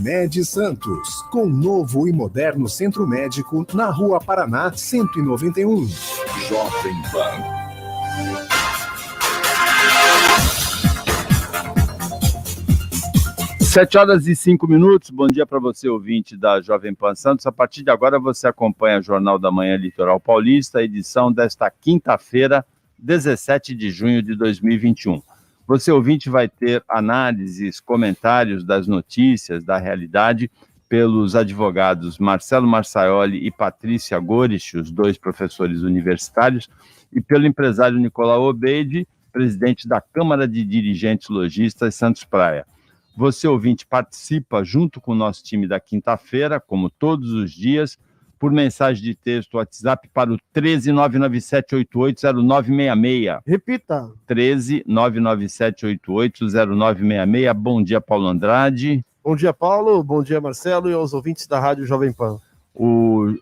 Unimed Santos, com novo e moderno centro médico na Rua Paraná, 191. Jovem Pan. 7h05. Bom dia para você, ouvinte da Jovem Pan Santos. A partir de agora você acompanha o Jornal da Manhã Litoral Paulista, edição desta quinta-feira, 17 de junho de 2021. Você, ouvinte, vai ter análises, comentários das notícias, da realidade, pelos advogados Marcelo Marçaioli e Patrícia Gorich, os dois professores universitários, e pelo empresário Nicolau Obeide, presidente da Câmara de Dirigentes Lojistas Santos Praia. Você, ouvinte, participa junto com o nosso time da quinta-feira, como todos os dias, por mensagem de texto, WhatsApp para o 13997880966. Repita. 13997880966. Bom dia, Paulo Andrade. Bom dia, Paulo. Bom dia, Marcelo, e aos ouvintes da Rádio Jovem Pan.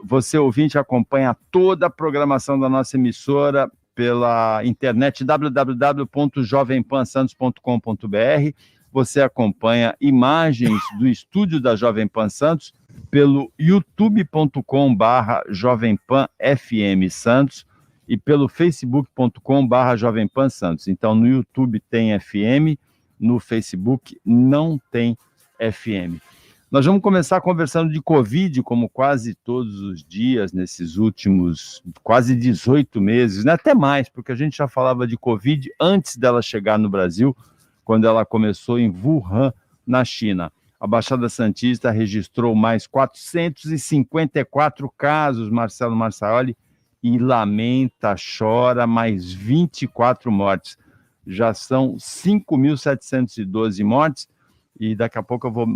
Você, ouvinte, acompanha toda a programação da nossa emissora pela internet www.jovempansantos.com.br. Você acompanha imagens do estúdio da Jovem Pan Santos pelo youtube.com/Jovem Pan FM Santos e pelo facebook.com/Jovem Pan Santos. Então, no YouTube tem FM, no Facebook não tem FM. Nós vamos começar conversando de Covid, como quase todos os dias, nesses últimos quase 18 meses, né? Até mais, porque a gente já falava de Covid antes dela chegar no Brasil, quando ela começou em Wuhan, na China. A Baixada Santista registrou mais 454 casos, Marcelo Marçaioli, e lamenta, chora, mais 24 mortes. Já são 5.712 mortes, e daqui a pouco eu vou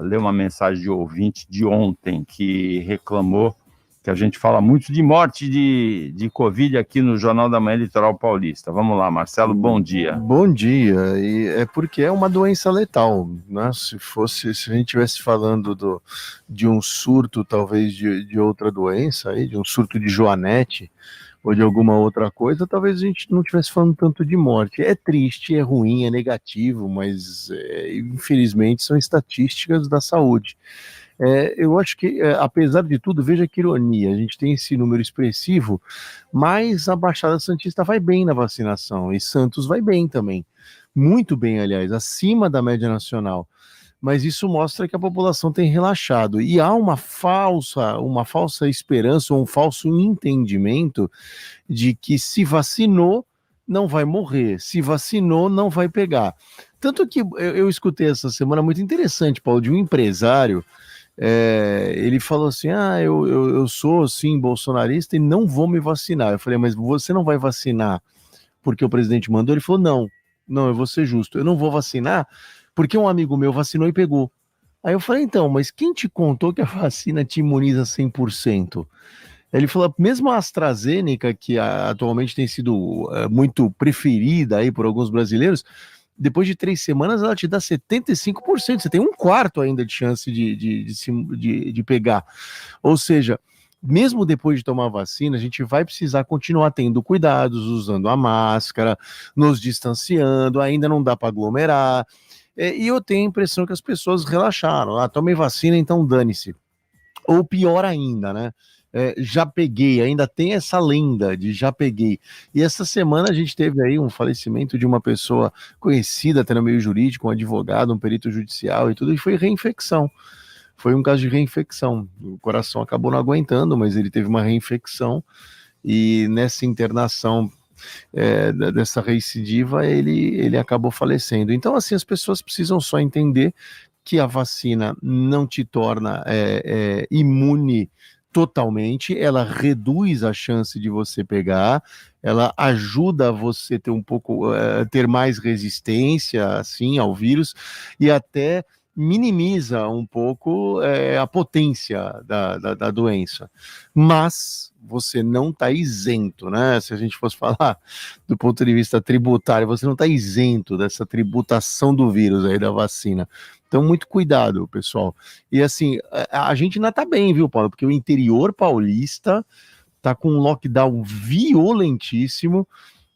ler uma mensagem de ouvinte de ontem, que reclamou que a gente fala muito de morte de Covid aqui no Jornal da Manhã Litoral Paulista. Vamos lá, Marcelo, bom dia. Bom dia, e é porque é uma doença letal, né? Se a gente estivesse falando de um surto, talvez, de outra doença, aí, de um surto de Joanete, ou de alguma outra coisa, talvez a gente não estivesse falando tanto de morte. É triste, é ruim, é negativo, mas infelizmente são estatísticas da saúde. Eu acho que, apesar de tudo, veja que ironia, a gente tem esse número expressivo, mas a Baixada Santista vai bem na vacinação, e Santos vai bem também, muito bem, aliás, acima da média nacional, mas isso mostra que a população tem relaxado, e há uma falsa esperança, ou um falso entendimento de que se vacinou, não vai morrer, se vacinou, não vai pegar. Tanto que eu escutei essa semana, muito interessante, Paulo, de um empresário. Ele falou assim, eu sou sim bolsonarista e não vou me vacinar. Eu falei, mas você não vai vacinar porque o presidente mandou? Ele falou, não, eu vou ser justo, eu não vou vacinar porque um amigo meu vacinou e pegou. Aí eu falei, então, mas quem te contou que a vacina te imuniza 100%? Ele falou, mesmo a AstraZeneca, que atualmente tem sido muito preferida aí por alguns brasileiros, depois de 3 semanas ela te dá 75%, você tem 1/4 ainda de chance de pegar. Ou seja, mesmo depois de tomar a vacina, a gente vai precisar continuar tendo cuidados, usando a máscara, nos distanciando, ainda não dá para aglomerar, e eu tenho a impressão que as pessoas relaxaram, tomei vacina, então dane-se. Ou pior ainda, né? Já peguei, ainda tem essa lenda de já peguei. E essa semana a gente teve aí um falecimento de uma pessoa conhecida até no meio jurídico, um advogado, um perito judicial e tudo, e foi reinfecção. Foi um caso de reinfecção. O coração acabou não aguentando, mas ele teve uma reinfecção, e nessa internação dessa recidiva ele acabou falecendo. Então, assim, as pessoas precisam só entender que a vacina não te torna imune totalmente, ela reduz a chance de você pegar, ela ajuda você ter mais resistência, assim, ao vírus, e até minimiza um pouco a potência da doença. Mas você não está isento, né? Se a gente fosse falar do ponto de vista tributário, você não está isento dessa tributação do vírus aí da vacina. Então, muito cuidado, pessoal. E assim, a gente ainda tá bem, viu, Paulo? Porque o interior paulista tá com um lockdown violentíssimo.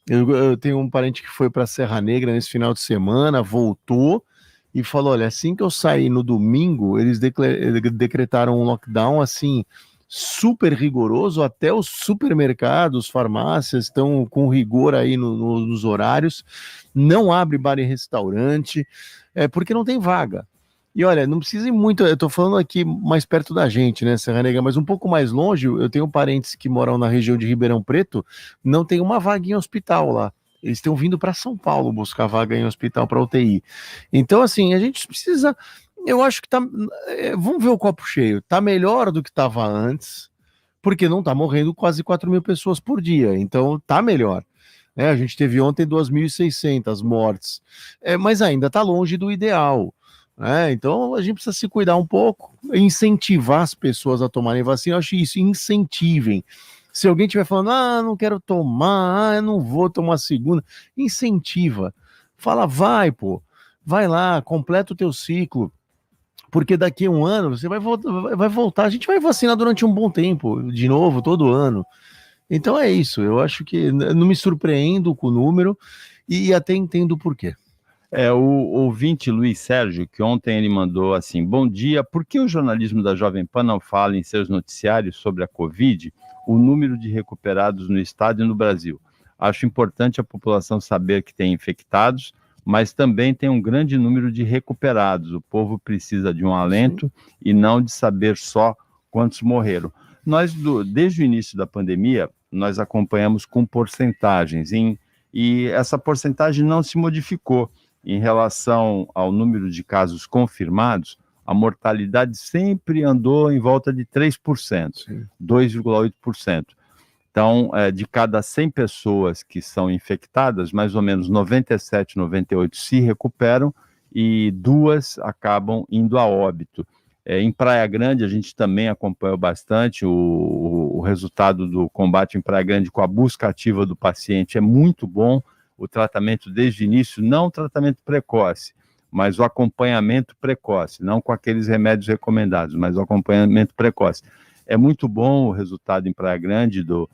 Eu tenho um parente que foi para Serra Negra nesse final de semana, voltou, e falou, olha, assim que eu saí no domingo, eles decretaram um lockdown, assim, super rigoroso, até os supermercados, farmácias estão com rigor aí nos horários, não abre bar e restaurante, porque não tem vaga. E olha, não precisa ir muito, eu tô falando aqui mais perto da gente, né, Serra Negra, mas um pouco mais longe, eu tenho parentes que moram na região de Ribeirão Preto, não tem uma vaga em hospital lá. Eles estão vindo para São Paulo buscar vaga em hospital para UTI. Então, assim, a gente precisa. Eu acho que tá. Vamos ver o copo cheio. Tá melhor do que estava antes, porque não tá morrendo quase 4.000 pessoas por dia. Então, tá melhor. A gente teve ontem 2.600 mortes, mas ainda tá longe do ideal. Então, a gente precisa se cuidar um pouco, incentivar as pessoas a tomarem vacina. Eu acho isso, incentivem. Se alguém estiver falando, não quero tomar, eu não vou tomar a segunda, incentiva. Fala, vai lá, completa o teu ciclo, porque daqui a um ano você vai voltar, a gente vai vacinar durante um bom tempo, de novo, todo ano. Então é isso, eu acho que não me surpreendo com o número e até entendo o porquê. O ouvinte Luiz Sérgio, que ontem ele mandou assim, bom dia, por que o jornalismo da Jovem Pan não fala em seus noticiários sobre a Covid, o número de recuperados no estado e no Brasil? Acho importante a população saber que tem infectados, mas também tem um grande número de recuperados. O povo precisa de um alento e não de saber só quantos morreram. Nós, desde o início da pandemia, nós acompanhamos com porcentagens, e essa porcentagem não se modificou. Em relação ao número de casos confirmados, a mortalidade sempre andou em volta de 3%, 2,8%. Então, de cada 100 pessoas que são infectadas, mais ou menos 97, 98 se recuperam e 2 acabam indo a óbito. Em Praia Grande, a gente também acompanhou bastante o resultado do combate em Praia Grande com a busca ativa do paciente, é muito bom. O tratamento desde o início, não o tratamento precoce, mas o acompanhamento precoce, não com aqueles remédios recomendados, mas o acompanhamento precoce. É muito bom o resultado em Praia Grande do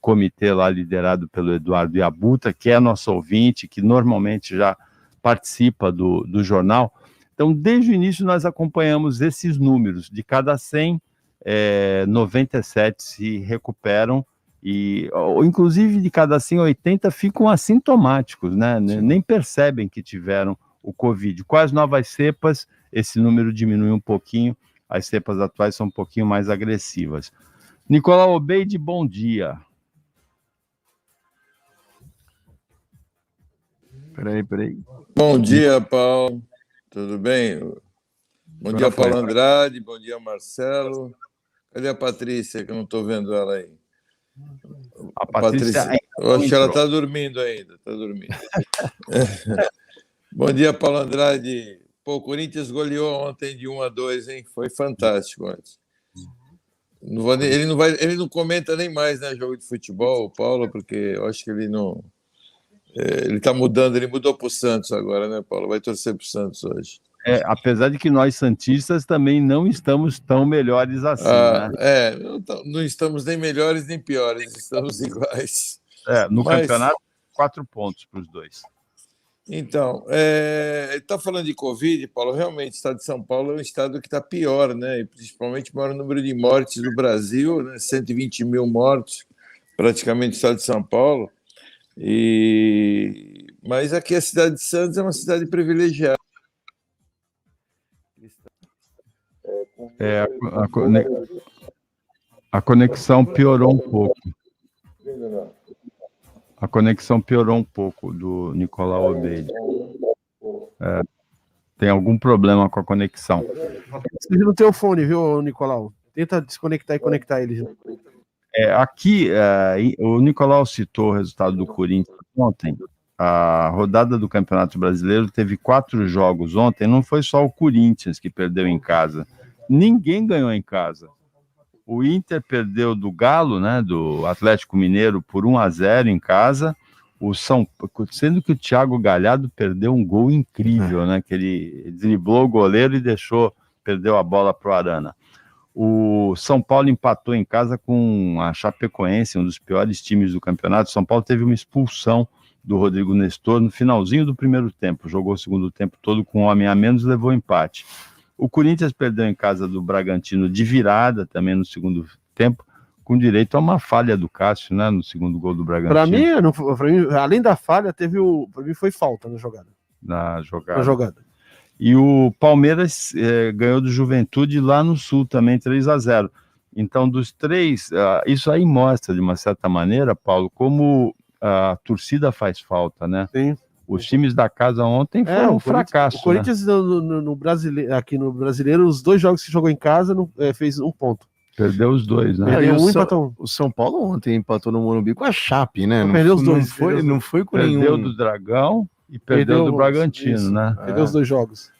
comitê lá liderado pelo Eduardo Iabuta, que é nosso ouvinte, que normalmente já participa do jornal. Então, desde o início nós acompanhamos esses números, de cada 100, 97 se recuperam, e inclusive de cada 100, 80 ficam assintomáticos, né? Nem percebem que tiveram o Covid. Com as novas cepas, esse número diminui um pouquinho, as cepas atuais são um pouquinho mais agressivas. Nicolau Obeide, bom dia. Peraí. Bom dia, Paulo. Tudo bem? Bom dia, Paulo Andrade. Bom dia, Marcelo. Cadê a Patrícia, que eu não estou vendo ela aí? A Patrícia eu acho que ela está dormindo ainda. Bom dia, Paulo Andrade. O Corinthians goleou ontem de 1-2, hein? Foi fantástico antes. Ele não comenta nem mais, né, jogo de futebol, o Paulo, porque eu acho que ele não... ele está mudando, ele mudou para o Santos agora, né, Paulo? Vai torcer para o Santos hoje. Apesar de que nós santistas também não estamos tão melhores assim, né? Não estamos nem melhores nem piores, estamos iguais. No campeonato, 4 pontos para os dois. Então, ele está falando de Covid, Paulo, realmente o estado de São Paulo é um estado que está pior, né? E principalmente o maior número de mortes do Brasil, né? 120 mil mortos, praticamente no estado de São Paulo. Mas aqui a cidade de Santos é uma cidade privilegiada. A conexão piorou um pouco. A conexão piorou um pouco do Nicolau Obeide. Tem algum problema com a conexão. Você não tem o fone, viu, Nicolau? Tenta desconectar e conectar ele. Aqui, o Nicolau citou o resultado do Corinthians ontem. A rodada do Campeonato Brasileiro teve 4 jogos ontem. Não foi só o Corinthians que perdeu em casa. Ninguém ganhou em casa. O Inter perdeu do Galo, né, do Atlético Mineiro, por 1-0 em casa. Sendo que o Thiago Galhardo perdeu um gol incrível, né, que ele driblou o goleiro e perdeu a bola para o Arana. O São Paulo empatou em casa com a Chapecoense, um dos piores times do campeonato. O São Paulo teve uma expulsão do Rodrigo Nestor no finalzinho do primeiro tempo. Jogou o segundo tempo todo com um homem a menos e levou empate. O Corinthians perdeu em casa do Bragantino de virada também no segundo tempo, com direito a uma falha do Cássio, né, no segundo gol do Bragantino. Para mim, além da falha, para mim foi falta na jogada. Na jogada. E o Palmeiras ganhou do Juventude lá no Sul também, 3-0. Então, dos três, isso aí mostra, de uma certa maneira, Paulo, como a torcida faz falta, né? Sim. Os times da casa ontem foram um fracasso. O Corinthians, né? no brasileiro, aqui no Brasileiro, os 2 jogos que jogou em casa, fez 1 ponto. Perdeu os 2, né? Perdeu empatou 1. O São Paulo ontem empatou no Morumbi com a Chape, né? Perdeu os 2. Não foi com nenhum. Perdeu do Dragão e perdeu do Bragantino, isso, né? Perdeu os 2 jogos.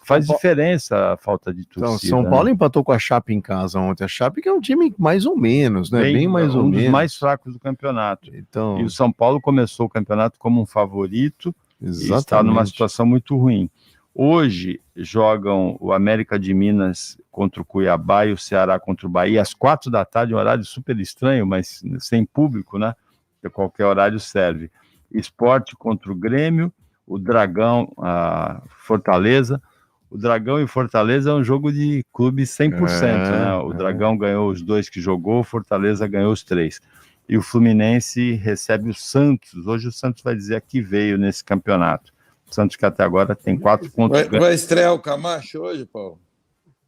Faz diferença a falta de torcida. Então, São Paulo empatou com a Chape em casa ontem. A Chape que é um time mais ou menos, né? Bem mais ou menos. Um dos mais fracos do campeonato. Então... E o São Paulo começou o campeonato como um favorito. Exatamente. E está numa situação muito ruim. Hoje jogam o América de Minas contra o Cuiabá e o Ceará contra o Bahia às 4h, um horário super estranho, mas sem público, né? Porque qualquer horário serve. Sport contra o Grêmio, o Dragão, a Fortaleza. O Dragão e Fortaleza é um jogo de clube 100%, né? O Dragão ganhou os 2 que jogou, o Fortaleza ganhou os 3. E o Fluminense recebe o Santos. Hoje o Santos vai dizer a que veio nesse campeonato. O Santos que até agora tem 4 pontos. Vai estrear o Camacho hoje, Paulo?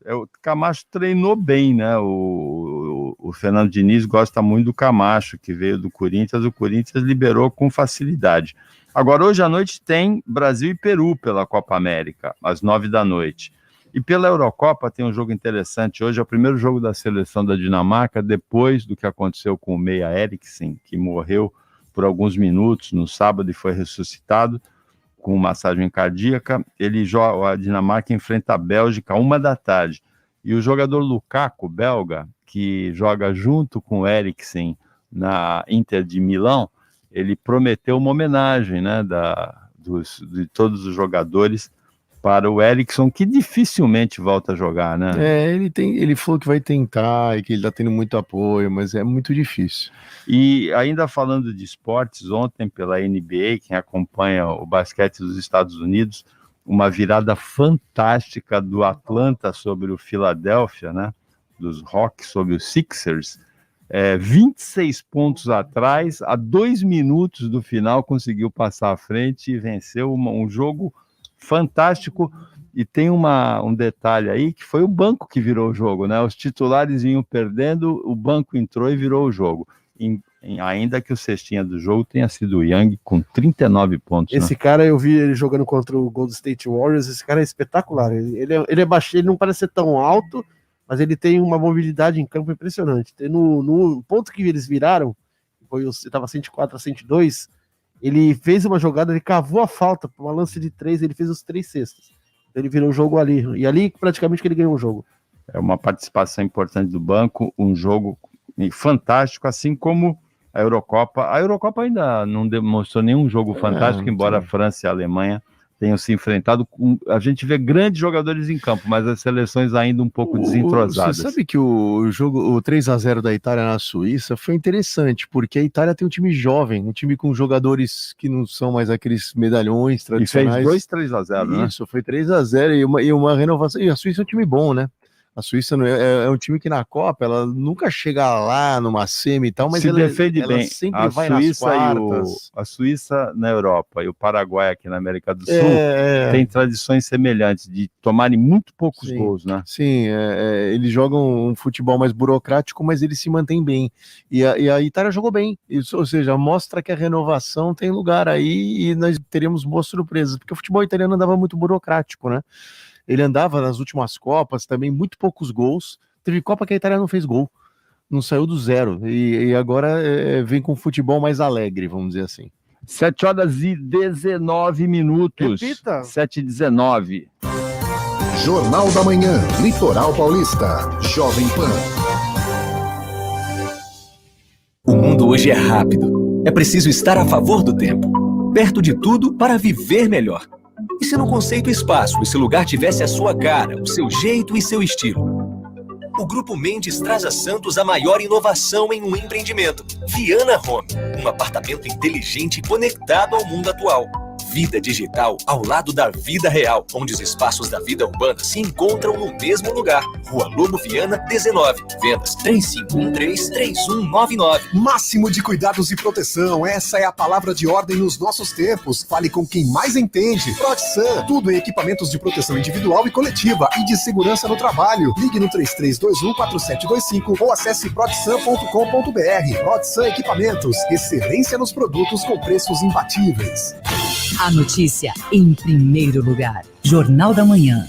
O Camacho treinou bem, né? O Fernando Diniz gosta muito do Camacho, que veio do Corinthians. O Corinthians liberou com facilidade. Agora, hoje à noite tem Brasil e Peru pela Copa América, às 9h. E pela Eurocopa tem um jogo interessante. Hoje é o primeiro jogo da seleção da Dinamarca, depois do que aconteceu com o Meia Eriksen, que morreu por alguns minutos no sábado e foi ressuscitado com massagem cardíaca. A Dinamarca enfrenta a Bélgica 1h. E o jogador Lukaku, belga, que joga junto com o Eriksen na Inter de Milão, ele prometeu uma homenagem, né, de todos os jogadores para o Eriksen, que dificilmente volta a jogar, né? Ele falou que vai tentar e que ele está tendo muito apoio, mas é muito difícil. E ainda falando de esportes, ontem pela NBA, quem acompanha o basquete dos Estados Unidos, uma virada fantástica do Atlanta sobre o Philadelphia, né? Dos Hawks sobre os Sixers. 26 pontos atrás, a 2 minutos do final, conseguiu passar à frente e venceu um jogo fantástico. E tem um detalhe aí, que foi o banco que virou o jogo, né? Os titulares vinham perdendo, o banco entrou e virou o jogo. Ainda que o cestinha do jogo tenha sido o Young, com 39 pontos. Esse cara, eu vi ele jogando contra o Golden State Warriors, esse cara é espetacular. Ele é baixinho, ele não parece ser tão alto, mas ele tem uma mobilidade em campo impressionante. No ponto que eles viraram, estava 104-102, ele fez uma jogada, ele cavou a falta, uma lance de 3, ele fez os 3 cestos. Ele virou o jogo ali, e ali praticamente que ele ganhou o jogo. É uma participação importante do banco, um jogo fantástico, assim como a Eurocopa. A Eurocopa ainda não demonstrou nenhum jogo fantástico, embora a França e a Alemanha tenham se enfrentado. A gente vê grandes jogadores em campo, mas as seleções ainda um pouco desentrosadas. Você sabe que o 3-0 da Itália na Suíça foi interessante, porque a Itália tem um time jovem, um time com jogadores que não são mais aqueles medalhões tradicionais. E fez 3-0, né? Isso, foi 3-0 e uma renovação. E a Suíça é um time bom, né? A Suíça é um time que na Copa ela nunca chega lá numa semi e tal, mas ela defende bem. Sempre vai nas quartas. A Suíça na Europa e o Paraguai aqui na América do Sul tem tradições semelhantes de tomarem muito poucos gols, né? Sim, eles jogam um futebol mais burocrático, mas eles se mantêm bem. E a Itália jogou bem, isso, ou seja, mostra que a renovação tem lugar aí e nós teremos boas surpresas, porque o futebol italiano andava muito burocrático, né? Ele andava nas últimas Copas também, muito poucos gols. Teve Copa que a Itália não fez gol, não saiu do 0. E agora vem com futebol mais alegre, vamos dizer assim. 7h19. Repita. 7h19. Jornal da Manhã, Litoral Paulista, Jovem Pan. O mundo hoje é rápido. É preciso estar a favor do tempo, perto de tudo para viver melhor. E se no conceito espaço esse lugar tivesse a sua cara, o seu jeito e seu estilo? O Grupo Mendes traz a Santos a maior inovação em um empreendimento. Viana Home, um apartamento inteligente conectado ao mundo atual. Vida digital ao lado da vida real, onde os espaços da vida urbana se encontram no mesmo lugar. Rua Lobo Viana, 19. Vendas 3513-3199. Máximo de cuidados e proteção, essa é a palavra de ordem nos nossos tempos. Fale com quem mais entende. Proxan, tudo em equipamentos de proteção individual e coletiva e de segurança no trabalho. Ligue no 3321-4725 ou acesse proxan.com.br. Proxan Equipamentos, excelência nos produtos com preços imbatíveis. A notícia em primeiro lugar. Jornal da Manhã.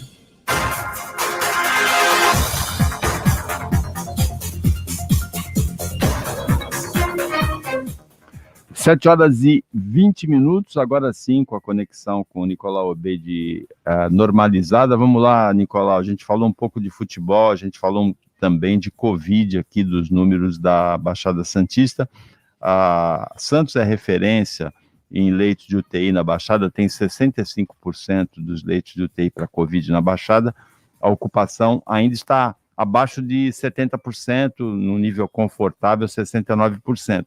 7h20, agora sim, com a conexão com o Nicolau Obeid normalizada. Vamos lá, Nicolau, a gente falou um pouco de futebol, a gente falou também de Covid aqui, dos números da Baixada Santista. Santos é referência em leitos de UTI na Baixada, tem 65% dos leitos de UTI para Covid na Baixada. A ocupação ainda está abaixo de 70%, no nível confortável, 69%.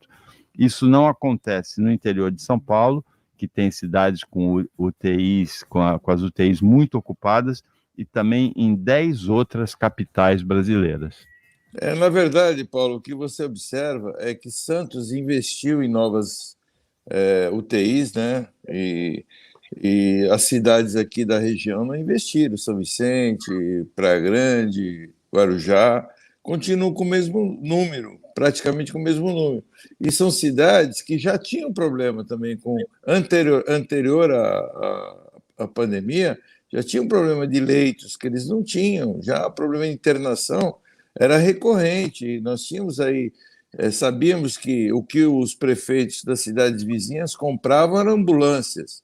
Isso não acontece no interior de São Paulo, que tem cidades com UTIs, com as UTIs muito ocupadas, e também em 10 outras capitais brasileiras. Na verdade, Paulo, o que você observa é que Santos investiu em novas UTIs, né? E as cidades aqui da região não investiram. São Vicente, Praia Grande, Guarujá, continuam com o mesmo número, praticamente com o mesmo número. E são cidades que já tinham problema também anterior à pandemia, já tinham problema de leitos que eles não tinham, já o problema de internação era recorrente. Nós tínhamos aí, sabíamos que o que os prefeitos das cidades vizinhas compravam eram ambulâncias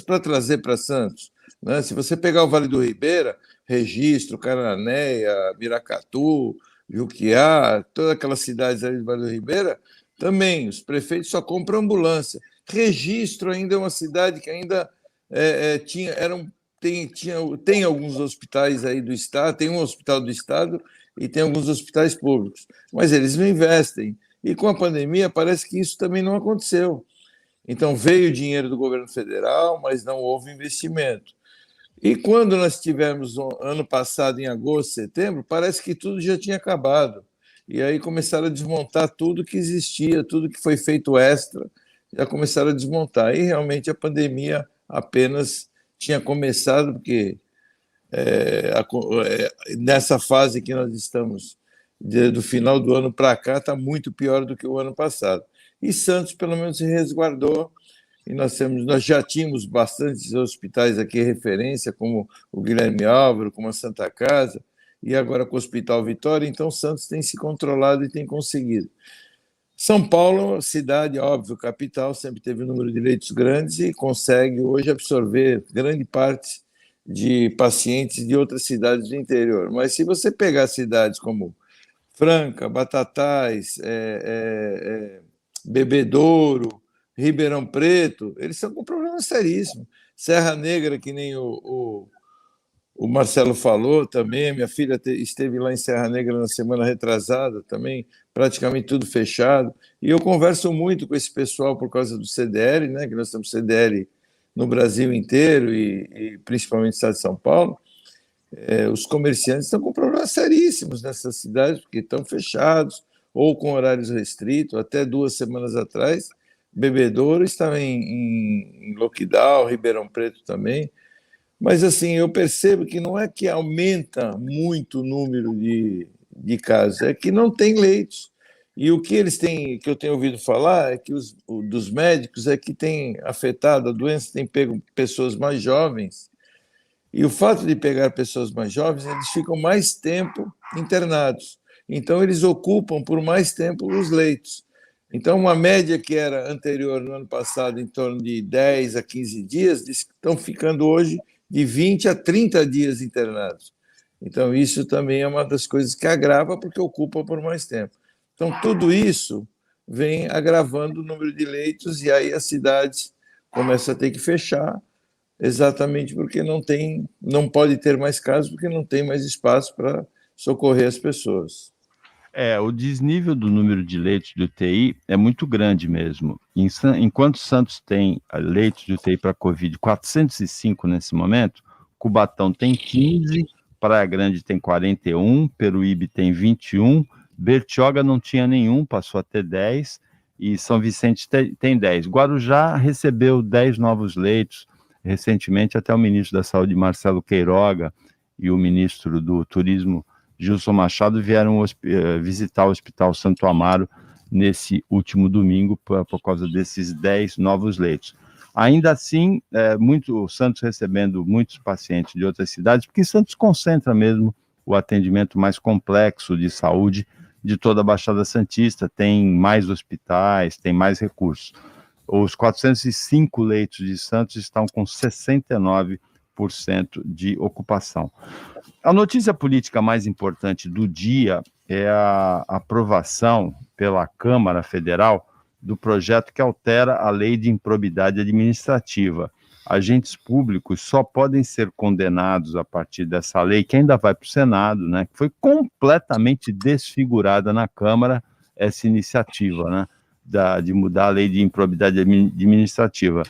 para trazer para Santos, né? Se você pegar o Vale do Ribeira, Registro, Cananéia, Miracatu, Juquiá, todas aquelas cidades ali do Vale do Ribeira, também os prefeitos só compram ambulância. Registro ainda é uma cidade que ainda tem alguns hospitais aí do Estado, tem um hospital do Estado e tem alguns hospitais públicos, mas eles não investem. E com a pandemia parece que isso também não aconteceu. Então veio dinheiro do governo federal, mas não houve investimento. E quando nós tivemos ano passado, em agosto, setembro, parece que tudo já tinha acabado. E aí começaram a desmontar tudo que existia, tudo que foi feito extra, já começaram a desmontar. E realmente a pandemia apenas tinha começado, porque nessa fase que nós estamos, do final do ano para cá, está muito pior do que o ano passado. E Santos, pelo menos, se resguardou. E nós já tínhamos bastantes hospitais aqui referência, como o Guilherme Álvaro, como a Santa Casa, e agora com o Hospital Vitória. Então, Santos tem se controlado e tem conseguido. São Paulo, cidade, óbvio, capital, sempre teve um número de leitos grandes e consegue hoje absorver grande parte de pacientes de outras cidades do interior. Mas se você pegar cidades como Franca, Batatais, Bebedouro, Ribeirão Preto, eles estão com problemas seríssimos. Serra Negra, que nem o Marcelo falou também, minha filha esteve lá em Serra Negra na semana retrasada também, praticamente tudo fechado. E eu converso muito com esse pessoal por causa do CDL, né, que nós temos CDL no Brasil inteiro e principalmente no estado de São Paulo. Os comerciantes estão com problemas seríssimos nessas cidades, porque estão fechados ou com horários restritos. Até 2 semanas atrás, Bebedouro estava em lockdown, Ribeirão Preto também. Mas assim, eu percebo que não é que aumenta muito o número de casos, é que não tem leitos. E o que eles têm, que eu tenho ouvido falar, é que dos médicos é que tem afetado a doença, tem pego pessoas mais jovens. E o fato de pegar pessoas mais jovens, eles ficam mais tempo internados. Então, eles ocupam por mais tempo os leitos. Então, uma média que era anterior no ano passado, em torno de 10 a 15 dias, estão ficando hoje de 20 a 30 dias internados. Então, isso também é uma das coisas que agrava, porque ocupa por mais tempo. Então, tudo isso vem agravando o número de leitos e aí as cidades começam a ter que fechar, exatamente porque não pode ter mais casos, porque não tem mais espaço para socorrer as pessoas. O desnível do número de leitos de UTI é muito grande mesmo. Enquanto Santos tem leitos de UTI para Covid 405 nesse momento, Cubatão tem 15, Praia Grande tem 41, Peruíbe tem 21, Bertioga não tinha nenhum, passou a ter 10, e São Vicente tem 10. Guarujá recebeu 10 novos leitos recentemente, até o ministro da Saúde, Marcelo Queiroga, e o ministro do Turismo, Gilson Machado, vieram visitar o Hospital Santo Amaro nesse último domingo por causa desses 10 novos leitos. Ainda assim, o Santos recebendo muitos pacientes de outras cidades, porque Santos concentra mesmo o atendimento mais complexo de saúde de toda a Baixada Santista, tem mais hospitais, tem mais recursos. Os 405 leitos de Santos estão com 69% de ocupação. A notícia política mais importante do dia é a aprovação pela Câmara Federal do projeto que altera a Lei de Improbidade Administrativa. Agentes públicos só podem ser condenados a partir dessa lei, que ainda vai para o Senado, né? Foi completamente desfigurada na Câmara essa iniciativa, né? De mudar a Lei de Improbidade Administrativa.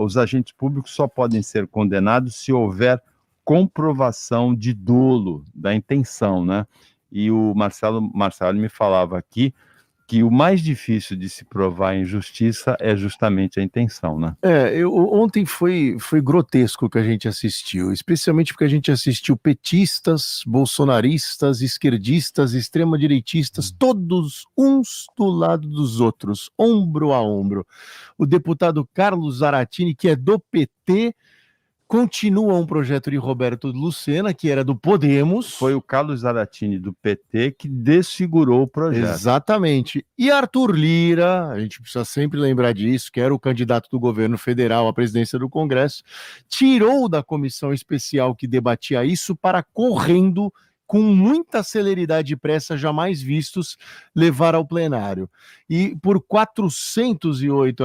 Os agentes públicos só podem ser condenados se houver comprovação de dolo, da intenção, né? E o Marcelo me falava aqui que o mais difícil de se provar em justiça é justamente a intenção, né? Ontem foi grotesco o que a gente assistiu, especialmente porque a gente assistiu petistas, bolsonaristas, esquerdistas, extrema-direitistas, todos uns do lado dos outros, ombro a ombro. O deputado Carlos Zaratini, que é do PT, continua um projeto de Roberto Lucena, que era do Podemos. Foi o Carlos Zaratini, do PT, que desfigurou o projeto. Exatamente. E Arthur Lira, a gente precisa sempre lembrar disso, que era o candidato do governo federal à presidência do Congresso, tirou da comissão especial que debatia isso para, correndo, com muita celeridade e pressa jamais vistos, levar ao plenário. E por 408,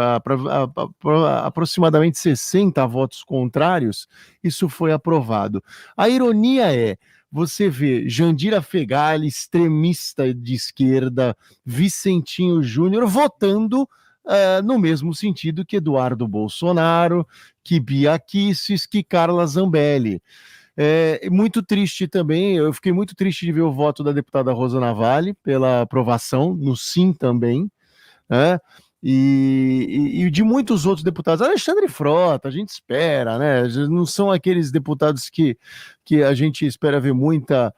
aproximadamente 60 votos contrários, isso foi aprovado. A ironia é, você vê Jandira Fegali, extremista de esquerda, Vicentinho Júnior, votando no mesmo sentido que Eduardo Bolsonaro, que Bia Kicis, que Carla Zambelli. Muito triste também, eu fiquei muito triste de ver o voto da deputada Rosa Navalny pela aprovação, no sim também, né? E de muitos outros deputados. Alexandre Frota, a gente espera, né? Não são aqueles deputados que a gente espera ver muita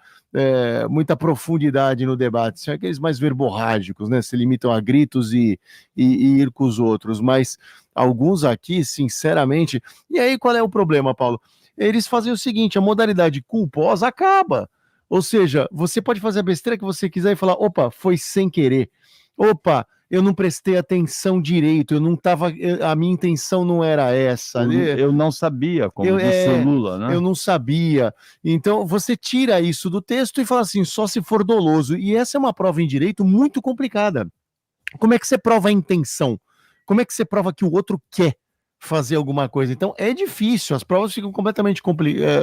profundidade no debate, são aqueles mais verborrágicos, né? Se limitam a gritos e ir com os outros, mas alguns aqui, sinceramente. E aí, qual é o problema, Paulo? Eles fazem o seguinte, a modalidade culposa acaba. Ou seja, você pode fazer a besteira que você quiser e falar, opa, foi sem querer. Opa, eu não prestei atenção direito, a minha intenção não era essa. Eu não sabia, como disse o Lula, né? Eu não sabia. Então, você tira isso do texto e fala assim, só se for doloso. E essa é uma prova em direito muito complicada. Como é que você prova a intenção? Como é que você prova que o outro quer fazer alguma coisa? Então é difícil, as provas ficam completamente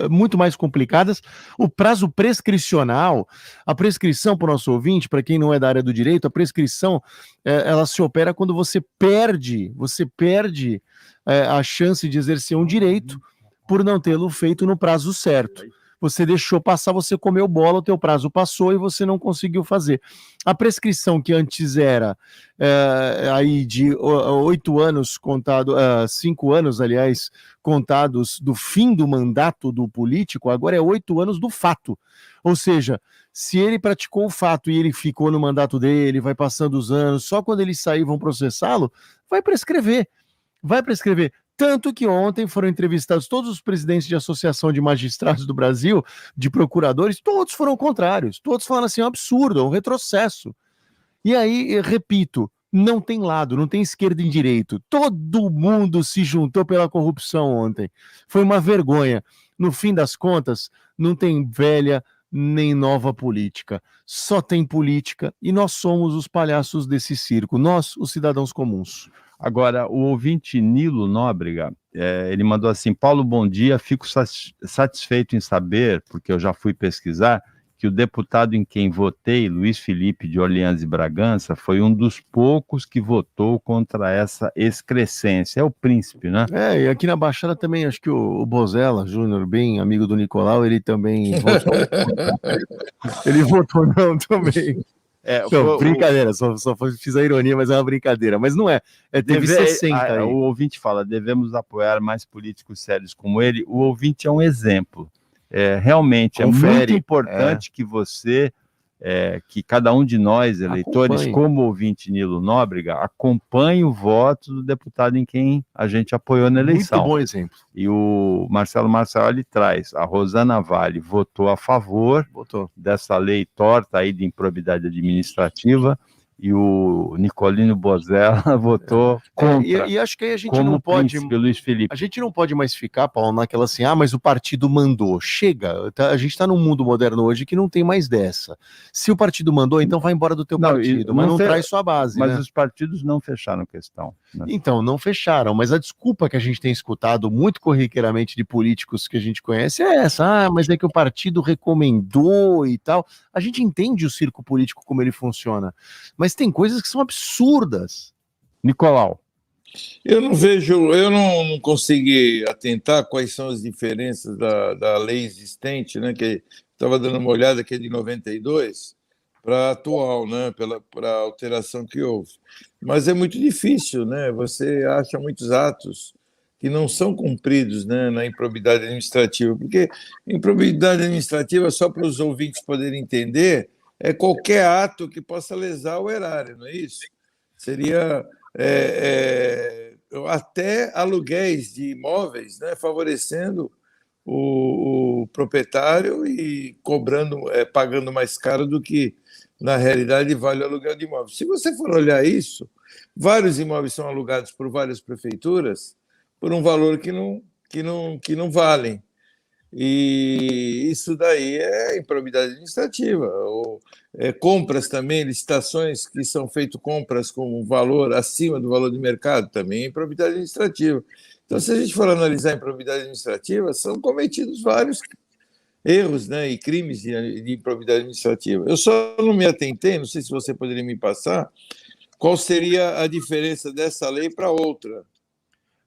muito mais complicadas. O prazo prescricional, a prescrição para o nosso ouvinte, para quem não é da área do direito, a prescrição ela se opera quando você perde a chance de exercer um direito por não tê-lo feito no prazo certo. Você deixou passar, você comeu bola, o teu prazo passou e você não conseguiu fazer. A prescrição que antes era aí de 8 anos contado, 5 anos, aliás, contados do fim do mandato do político, agora é 8 anos do fato. Ou seja, se ele praticou o fato e ele ficou no mandato dele, vai passando os anos, só quando ele sair vão processá-lo, vai prescrever. Vai prescrever. Tanto que ontem foram entrevistados todos os presidentes de associação de magistrados do Brasil, de procuradores, todos foram contrários, todos falaram assim, é um absurdo, é um retrocesso. E aí, repito, não tem lado, não tem esquerda e direito, todo mundo se juntou pela corrupção ontem, foi uma vergonha. No fim das contas, não tem velha nem nova política, só tem política e nós somos os palhaços desse circo, nós, os cidadãos comuns. Agora, o ouvinte Nilo Nóbrega, ele mandou assim, Paulo, bom dia, fico satisfeito em saber, porque eu já fui pesquisar, que o deputado em quem votei, Luiz Felipe de Orleans e Bragança, foi um dos poucos que votou contra essa excrescência. É o príncipe, né? E aqui na Baixada também, acho que o Bozella Júnior, bem amigo do Nicolau, ele também votou. Ele votou não também. Não, brincadeira, só fiz a ironia, mas é uma brincadeira. Mas não é, teve 60 aí. O ouvinte fala, devemos apoiar mais políticos sérios como ele. O ouvinte é um exemplo. Realmente, Confere. É muito importante que você, que cada um de nós, eleitores, Acompanhe. como ouvinte Nilo Nóbrega, acompanhe o voto do deputado em quem a gente apoiou na eleição. Muito bom exemplo. E o Marcelo Marçal traz, a Rosana Vale votou a favor dessa lei torta aí de improbidade administrativa, e o Nicolino Bozella votou contra. E acho que aí a gente como não pode. príncipe Luiz Felipe. A gente não pode mais ficar, Paulo, naquela assim, mas o partido mandou. Chega, a gente está num mundo moderno hoje que não tem mais dessa. Se o partido mandou, então vai embora do teu partido, mas não traz sua base. Mas né? os partidos não fecharam questão. Né? Então, não fecharam, mas a desculpa que a gente tem escutado muito corriqueiramente de políticos que a gente conhece é essa, mas é que o partido recomendou e tal. A gente entende o circo político como ele funciona, mas tem coisas que são absurdas. Nicolau. Eu não consegui atentar quais são as diferenças da lei existente, né, que estava dando uma olhada, que é de 92, para a atual, né, para a alteração que houve. Mas é muito difícil, né, você acha muitos atos que não são cumpridos, né, na improbidade administrativa, porque improbidade administrativa, só para os ouvintes poderem entender, é qualquer ato que possa lesar o erário, não é isso? Seria até aluguéis de imóveis, né, favorecendo o proprietário e pagando mais caro do que, na realidade, vale o aluguel de imóveis. Se você for olhar isso, vários imóveis são alugados por várias prefeituras por um valor que não valem. E isso daí é improbidade administrativa. Compras também, licitações que são feitas compras com um valor acima do valor de mercado, também é improbidade administrativa. Então, se a gente for analisar a improbidade administrativa, são cometidos vários erros, né, e crimes de improbidade administrativa. Eu só não me atentei, não sei se você poderia me passar, qual seria a diferença dessa lei para outra.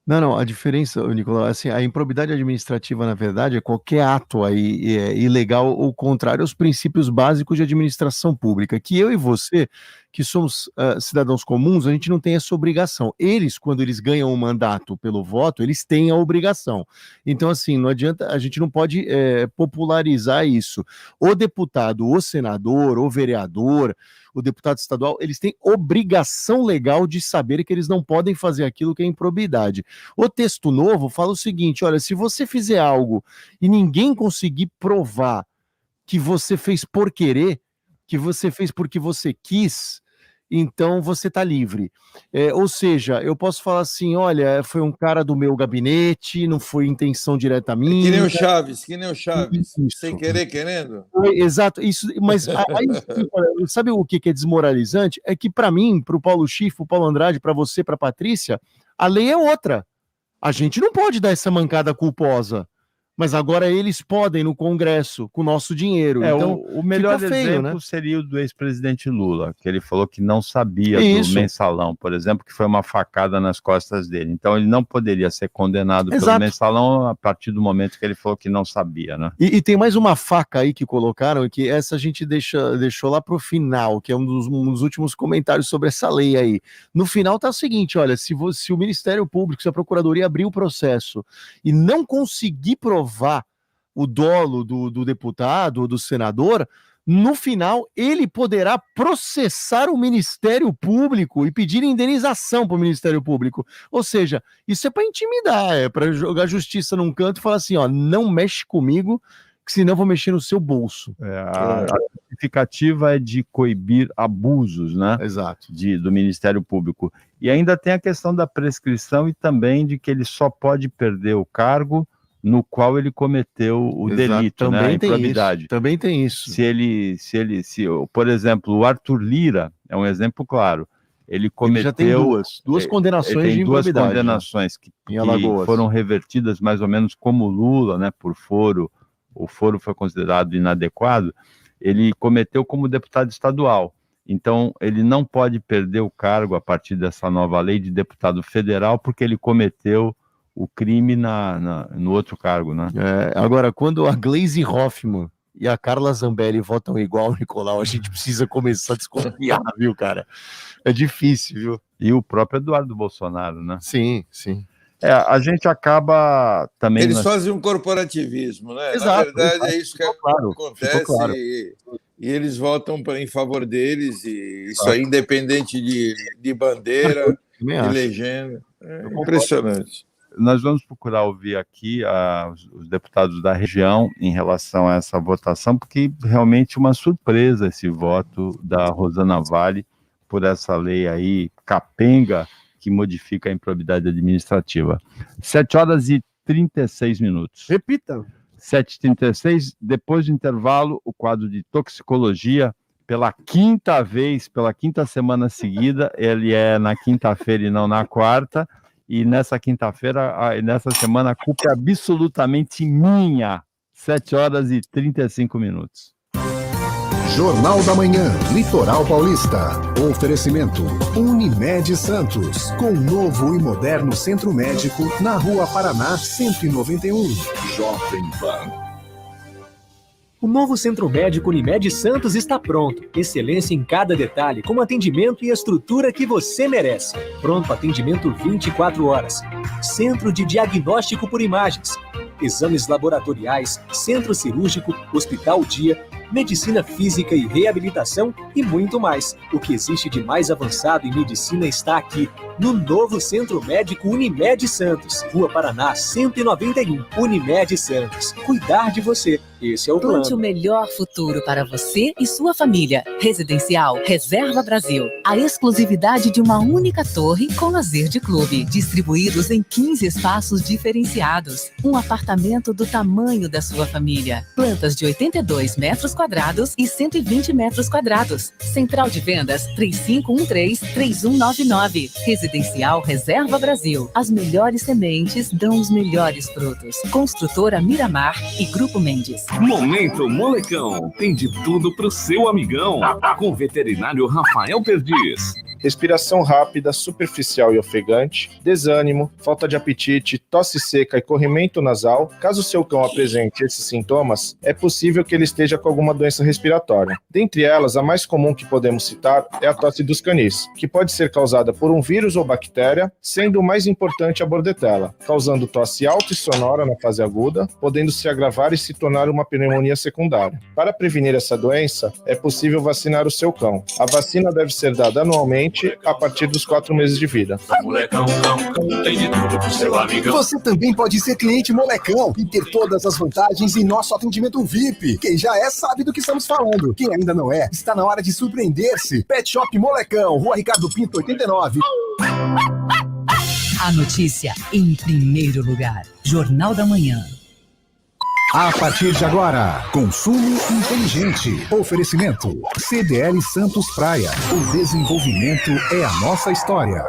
Não, a diferença, Nicolau, assim, a improbidade administrativa, na verdade, é qualquer ato aí ilegal ou contrário aos princípios básicos de administração pública, que eu e você, que somos cidadãos comuns, a gente não tem essa obrigação. Eles, quando eles ganham um mandato pelo voto, eles têm a obrigação. Então, assim, não adianta, a gente não pode popularizar isso. O deputado, o senador, o vereador, o deputado estadual, eles têm obrigação legal de saber que eles não podem fazer aquilo que é improbidade. O texto novo fala o seguinte, olha, se você fizer algo e ninguém conseguir provar que você fez por querer, que você fez porque você quis, então você está livre. Ou seja, eu posso falar assim, olha, foi um cara do meu gabinete, não foi intenção direta minha. Que nem o Chaves, sem querer, querendo. Exato, isso, mas aí, sabe o que é desmoralizante? É que para mim, para o Paulo Schiff, para o Paulo Andrade, para você, para a Patrícia, a lei é outra. A gente não pode dar essa mancada culposa. Mas agora eles podem no Congresso, com o nosso dinheiro. Então, o melhor feio, exemplo, né? seria o do ex-presidente Lula, que ele falou que não sabia do mensalão, por exemplo, que foi uma facada nas costas dele. Então ele não poderia ser condenado pelo mensalão a partir do momento que ele falou que não sabia, né? E tem mais uma faca aí que colocaram, que essa a gente deixou lá para o final, que é um dos últimos comentários sobre essa lei aí. No final tá o seguinte, olha, se o Ministério Público, se a Procuradoria abrir o processo e não conseguir provar o dolo do deputado ou do senador, no final ele poderá processar o Ministério Público e pedir indenização para o Ministério Público. Ou seja, isso é para intimidar, é para jogar justiça num canto e falar assim, ó, não mexe comigo, que senão eu vou mexer no seu bolso. A justificativa é de coibir abusos, né? Exato. Do Ministério Público. E ainda tem a questão da prescrição e também de que ele só pode perder o cargo no qual ele cometeu o delito, também né? A tem improbidade. Isso, também tem isso. Se, por exemplo, o Arthur Lira é um exemplo claro. Ele cometeu. Já tem duas condenações tem de duas improbidade. condenações que Alagoas. Foram revertidas mais ou menos como Lula, né? Por foro. O foro foi considerado inadequado. ele cometeu como deputado estadual. Então, ele não pode perder o cargo a partir dessa nova lei de deputado federal, porque ele cometeu o crime no outro cargo, né? Agora, quando a Gleisi Hoffmann e a Carla Zambelli votam igual, Nicolau, a gente precisa começar a desconfiar, viu, cara? É difícil, viu? E o próprio Eduardo Bolsonaro, né? Sim, sim. A gente acaba também... Eles fazem um corporativismo, né? Exato, Na verdade, exato. é isso que Claro, acontece, claro. e eles votam em favor deles, e isso aí, independente de bandeira, Também de acho. legenda. É impressionante. Nós vamos procurar ouvir aqui os deputados da região em relação a essa votação, porque realmente uma surpresa esse voto da Rosana Vale por essa lei aí capenga que modifica a improbidade administrativa. 7h36. Repita. 7h36, depois do intervalo, o quadro de toxicologia, pela quinta semana seguida, ele é na quinta-feira e não na quarta, e nessa quinta-feira, nessa semana, a culpa é absolutamente minha. 7h35. Jornal da Manhã, Litoral Paulista. Oferecimento Unimed Santos, com novo e moderno centro médico na Rua Paraná 191. Jovem Pan. O novo Centro Médico Unimed Santos está pronto. Excelência em cada detalhe, com atendimento e estrutura que você merece. Pronto atendimento 24 horas. Centro de diagnóstico por imagens. Exames laboratoriais, centro cirúrgico, hospital dia, medicina física e reabilitação e muito mais. O que existe de mais avançado em medicina está aqui, no novo Centro Médico Unimed Santos. Rua Paraná 191. Unimed Santos. Cuidar de você. Esse é o plano. Plante o melhor futuro para você e sua família. Residencial Reserva Brasil. A exclusividade de uma única torre com lazer de clube. Distribuídos em 15 espaços diferenciados. Um apartamento do tamanho da sua família. Plantas de 82 metros quadrados e 120 metros quadrados. Central de vendas 3513-3199. Residencial Reserva Brasil. As melhores sementes dão os melhores frutos. Construtora Miramar e Grupo Mendes. Momento Molecão. Tem de tudo pro seu amigão. Com o veterinário Rafael Perdiz. Respiração rápida, superficial e ofegante, desânimo, falta de apetite, tosse seca e corrimento nasal. Caso seu cão apresente esses sintomas, é possível que ele esteja com alguma doença respiratória. Dentre elas, a mais comum que podemos citar é a tosse dos canis, que pode ser causada por um vírus ou bactéria, sendo o mais importante a bordetela, causando tosse alta e sonora na fase aguda, podendo se agravar e se tornar uma pneumonia secundária. Para prevenir essa doença, é possível vacinar o seu cão. A vacina deve ser dada anualmente a partir dos 4 meses de vida. Molecão, tem de tudo pro seu amigão. Você também pode ser cliente Molecão e ter todas as vantagens em nosso atendimento VIP. Quem já é sabe do que estamos falando. Quem ainda não é, está na hora de surpreender-se. Pet Shop Molecão, Rua Ricardo Pinto, 89. A notícia em primeiro lugar. Jornal da Manhã. A partir de agora, consumo inteligente. Oferecimento CDL Santos Praia. O desenvolvimento é a nossa história.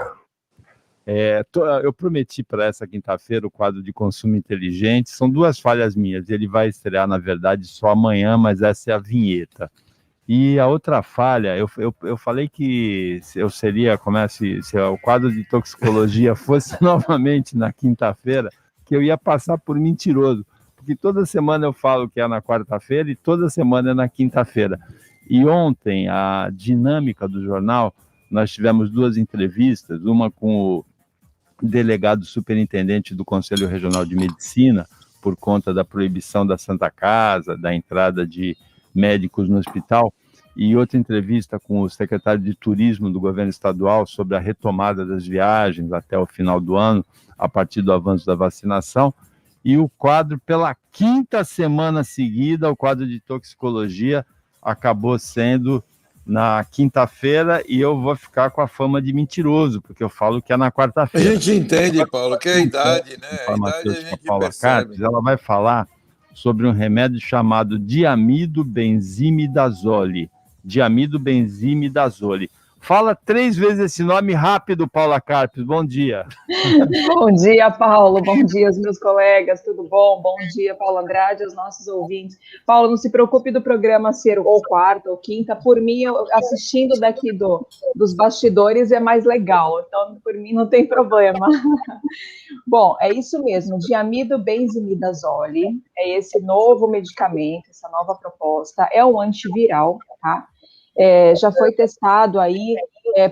Eu prometi para essa quinta-feira o quadro de consumo inteligente. São 2 falhas minhas. Ele vai estrear, na verdade, só amanhã, mas essa é a vinheta. E a outra falha, eu falei que eu seria, se o quadro de toxicologia fosse novamente na quinta-feira, que eu ia passar por mentiroso. Porque toda semana eu falo que é na quarta-feira e toda semana é na quinta-feira. E ontem, a dinâmica do jornal, nós tivemos 2 entrevistas, uma com o delegado superintendente do Conselho Regional de Medicina, por conta da proibição da Santa Casa, da entrada de médicos no hospital, e outra entrevista com o secretário de Turismo do governo estadual sobre a retomada das viagens até o final do ano, a partir do avanço da vacinação. E o quadro, pela 5ª semana seguida, o quadro de toxicologia acabou sendo na quinta-feira, e eu vou ficar com a fama de mentiroso, porque eu falo que é na quarta-feira. A gente entende, Paulo, que é a idade, né? A idade a gente Paula percebe. Cartes, ela vai falar sobre um remédio chamado diamido benzimidazole. Diamido benzimidazole. Fala 3 vezes esse nome rápido, Paula Carpes. Bom dia. Bom dia, Paulo. Bom dia, os meus colegas. Tudo bom? Bom dia, Paulo Andrade, aos nossos ouvintes. Paulo, não se preocupe do programa ser ou quarta ou quinta. Por mim, assistindo daqui dos bastidores é mais legal. Então, por mim, não tem problema. Bom, é isso mesmo. Diamido benzimidazole é esse novo medicamento, essa nova proposta. É um antiviral, tá? Já foi testado aí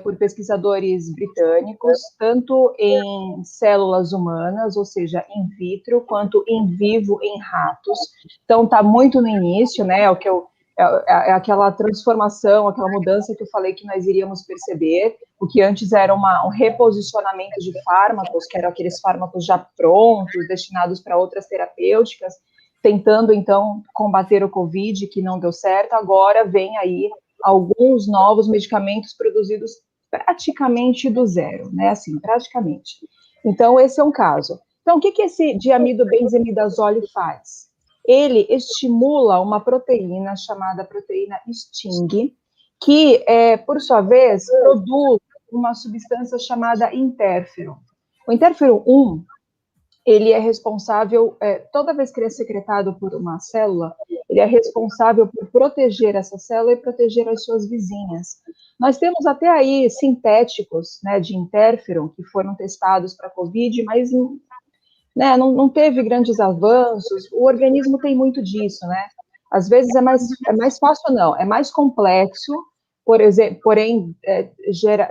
por pesquisadores britânicos, tanto em células humanas, ou seja, in vitro, quanto in vivo em ratos. Então, está muito no início, né? É aquela transformação, aquela mudança que eu falei que nós iríamos perceber, o que antes era um reposicionamento de fármacos, que eram aqueles fármacos já prontos, destinados para outras terapêuticas, tentando, então, combater o Covid, que não deu certo. Agora vem aí alguns novos medicamentos produzidos praticamente do zero, né, assim, praticamente. Então, esse é um caso. Então, o que esse diamido benzimidazole faz? Ele estimula uma proteína chamada proteína STING, que, por sua vez, produz uma substância chamada interferon. O interferon 1, ele é responsável, toda vez que ele é secretado por uma célula, ele é responsável por proteger essa célula e proteger as suas vizinhas. Nós temos até aí sintéticos, né, de interferon que foram testados para a Covid, mas né, não teve grandes avanços. O organismo tem muito disso, né? Às vezes é mais fácil, não, é mais complexo, porém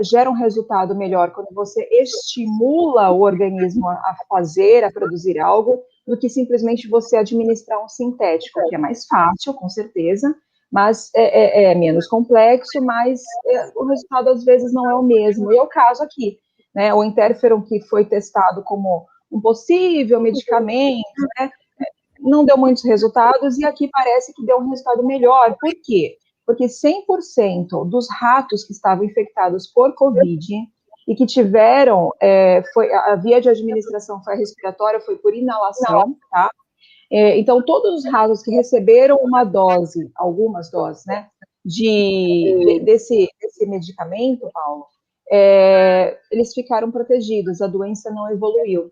gera um resultado melhor quando você estimula o organismo a fazer, a produzir algo, do que simplesmente você administrar um sintético, que é mais fácil, com certeza, mas é menos complexo, mas o resultado às vezes não é o mesmo. E é o caso aqui, né? O interferon que foi testado como um possível medicamento, né? Não deu muitos resultados, e aqui parece que deu um resultado melhor. Por quê? Porque 100% dos ratos que estavam infectados por Covid e que tiveram, a via de administração foi respiratória, foi por inalação, tá? Então, todos os ratos que receberam uma dose, algumas doses, né, desse medicamento, Paulo, eles ficaram protegidos, a doença não evoluiu.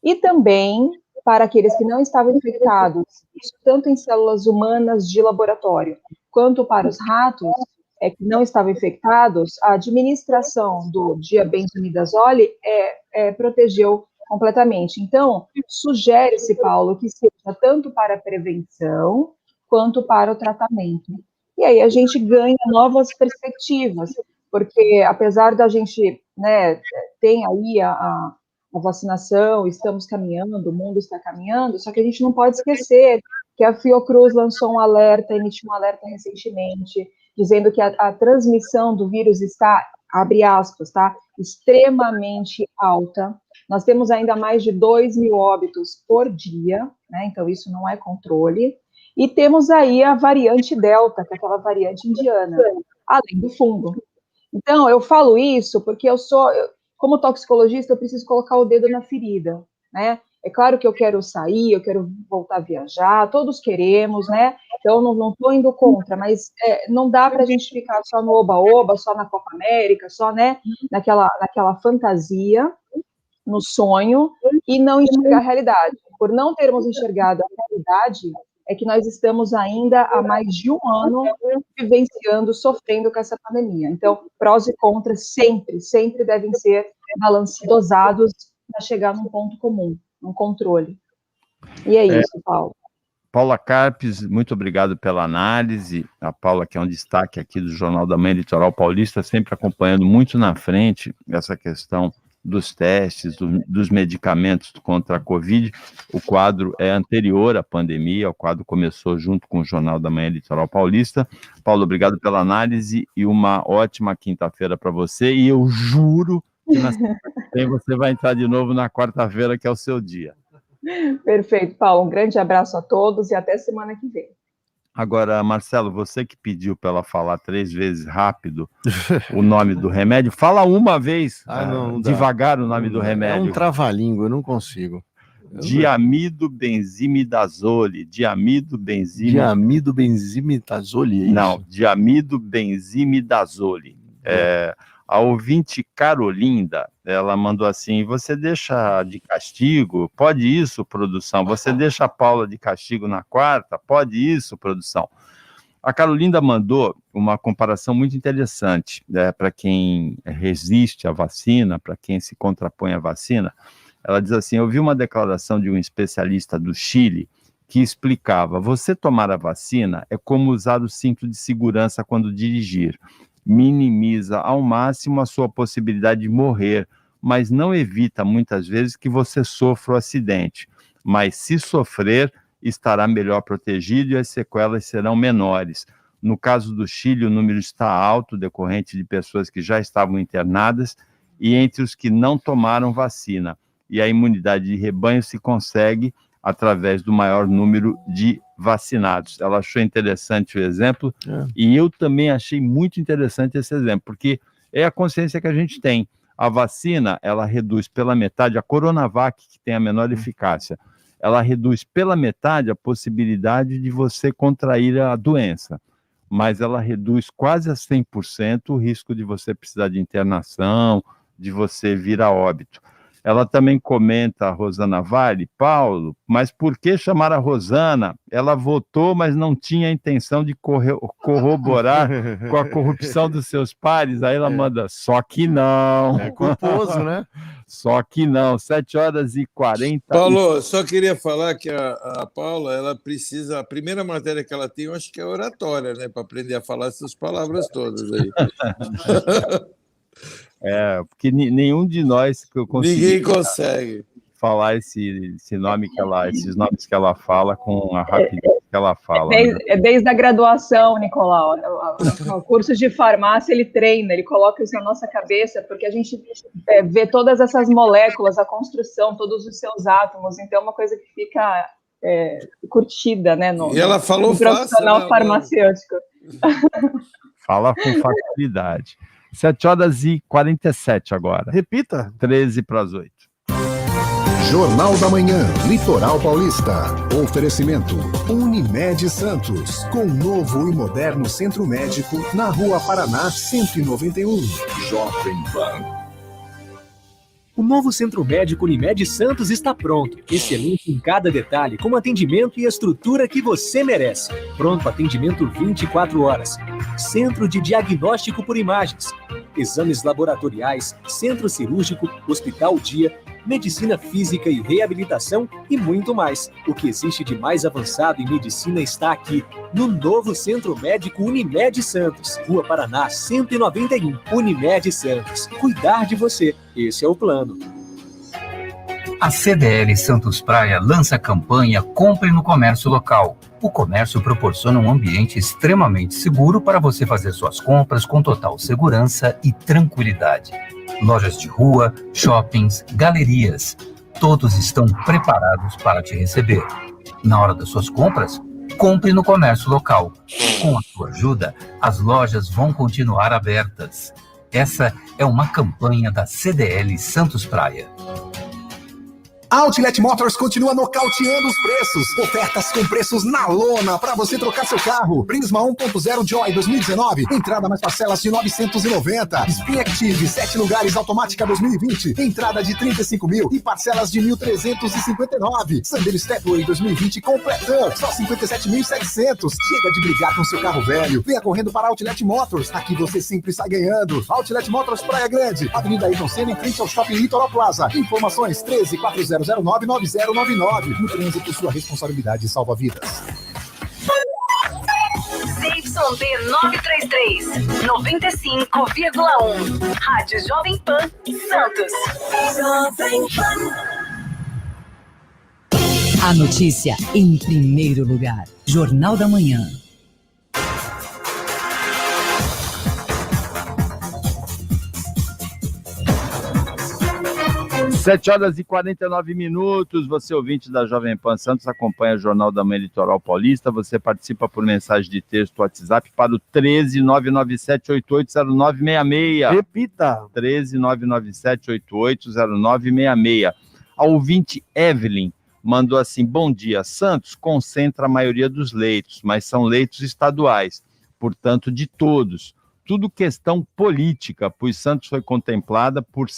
E também, para aqueles que não estavam infectados, isso tanto em células humanas de laboratório, quanto para os ratos que não estavam infectados, a administração do diabenzimidazole protegeu completamente. Então, sugere-se, Paulo, que seja tanto para a prevenção, quanto para o tratamento. E aí a gente ganha novas perspectivas, porque apesar da gente, né, tem aí a vacinação, estamos caminhando, o mundo está caminhando, só que a gente não pode esquecer que a Fiocruz lançou um alerta, emitiu um alerta recentemente, dizendo que a transmissão do vírus está, abre aspas, tá, extremamente alta. Nós temos ainda mais de 2.000 óbitos por dia, né, então isso não é controle. E temos aí a variante Delta, que é aquela variante indiana, além do fungo. Então, eu falo isso porque como toxicologista, eu preciso colocar o dedo na ferida, né? É claro que eu quero sair, eu quero voltar a viajar, todos queremos, né? Então, não estou indo contra, mas não dá para a gente ficar só no oba-oba, só na Copa América, só, né, naquela fantasia, no sonho, e não enxergar a realidade. Por não termos enxergado a realidade, é que nós estamos ainda há mais de um ano vivenciando, sofrendo com essa pandemia. Então, prós e contras sempre devem ser dosados para chegar num ponto comum, num controle. E é isso, Paulo. Paula Carpes, muito obrigado pela análise. A Paula, que é um destaque aqui do Jornal da Manhã Litoral Paulista, sempre acompanhando muito na frente essa questão dos testes, dos medicamentos contra a Covid. O quadro é anterior à pandemia, o quadro começou junto com o Jornal da Manhã Litoral Paulista. Paulo, obrigado pela análise e uma ótima quinta-feira para você, e eu juro que na semana que vem você vai entrar de novo na quarta-feira, que é o seu dia. Perfeito, Paulo, um grande abraço a todos e até semana que vem. Agora, Marcelo, você que pediu para ela falar 3 vezes rápido o nome do remédio, fala uma vez devagar o nome do remédio. É um trava-língua, eu não consigo. Diamido benzimidazole. Diamido benzimidazole? Não, diamido benzimidazole. A ouvinte Carolinda, ela mandou assim: você deixa de castigo? Pode isso, produção? Você deixa a Paula de castigo na quarta? Pode isso, produção? A Carolinda mandou uma comparação muito interessante, para quem resiste à vacina, para quem se contrapõe à vacina. Ela diz assim: eu vi uma declaração de um especialista do Chile que explicava: você tomar a vacina é como usar o cinto de segurança quando dirigir. Minimiza ao máximo a sua possibilidade de morrer, mas não evita muitas vezes que você sofra o acidente. Mas se sofrer, estará melhor protegido e as sequelas serão menores. No caso do Chile, o número está alto, decorrente de pessoas que já estavam internadas e entre os que não tomaram vacina. E a imunidade de rebanho se consegue através do maior número de vacinados. Ela achou interessante o exemplo, e eu também achei muito interessante esse exemplo, porque é a consciência que a gente tem. A vacina, ela reduz pela metade, a Coronavac, que tem a menor eficácia, ela reduz pela metade a possibilidade de você contrair a doença, mas ela reduz quase a 100% o risco de você precisar de internação, de você vir a óbito. Ela também comenta, a Rosana Vale: Paulo, mas por que chamar a Rosana? Ela votou, mas não tinha a intenção de corroborar com a corrupção dos seus pares. Aí ela manda: só que não. É culposo, né? Só que não. 7h40. Paulo, só queria falar que a Paula, ela precisa, a primeira matéria que ela tem, eu acho que é oratória, né? Para aprender a falar essas palavras todas aí. Porque nenhum de nós Ninguém consegue falar esse nome esses nomes que ela fala com a rapidez que ela fala. Desde a graduação, Nicolau, o curso de farmácia ele treina, ele coloca isso na nossa cabeça, porque a gente vê todas essas moléculas, a construção, todos os seus átomos, então é uma coisa que fica curtida, né? E ela falou no profissional farmacêutico. Fala com facilidade. 7h47 agora. Repita. 7:55. Jornal da Manhã, Litoral Paulista. Oferecimento Unimed Santos, com novo e moderno centro médico na Rua Paraná 191. Jovem Pan. O novo Centro Médico Unimed Santos está pronto. Excelente em cada detalhe, com atendimento e estrutura que você merece. Pronto atendimento 24 horas. Centro de diagnóstico por imagens. Exames laboratoriais, centro cirúrgico, hospital dia, medicina física e reabilitação e muito mais. O que existe de mais avançado em medicina está aqui, no novo Centro Médico Unimed Santos. Rua Paraná 191. Unimed Santos. Cuidar de você. Esse é o plano. A CDL Santos Praia lança a campanha Compre no Comércio Local. O comércio proporciona um ambiente extremamente seguro para você fazer suas compras com total segurança e tranquilidade. Lojas de rua, shoppings, galerias, todos estão preparados para te receber. Na hora das suas compras, compre no comércio local. Com a sua ajuda, as lojas vão continuar abertas. Essa é uma campanha da CDL Santos Praia. A Outlet Motors continua nocauteando os preços. Ofertas com preços na lona para você trocar seu carro. Prisma 1.0 Joy 2019. Entrada mais parcelas de 990. Spin Active 7 lugares automática 2020. Entrada de 35 mil e parcelas de 1.359. Sandero Stepway 2020 completão. Só 57.700. Chega de brigar com seu carro velho. Venha correndo para a Outlet Motors. Aqui você sempre sai ganhando. Outlet Motors Praia Grande. Avenida Ayrton Senna em frente ao Shopping Litoral Plaza. Informações 1340099099. No trânsito, sua responsabilidade salva vidas. ZYD 933, 95,1. Rádio Jovem Pan, Santos. Jovem Pan. A notícia em primeiro lugar. Jornal da Manhã. 7h49. Você, ouvinte da Jovem Pan Santos, acompanha o Jornal da Manhã Litoral Paulista. Você participa por mensagem de texto WhatsApp para o 13997880966. Repita. 13997880966. A ouvinte Evelyn mandou assim: bom dia, Santos concentra a maioria dos leitos, mas são leitos estaduais, portanto de todos. tudo questão política, pois Santos foi contemplada por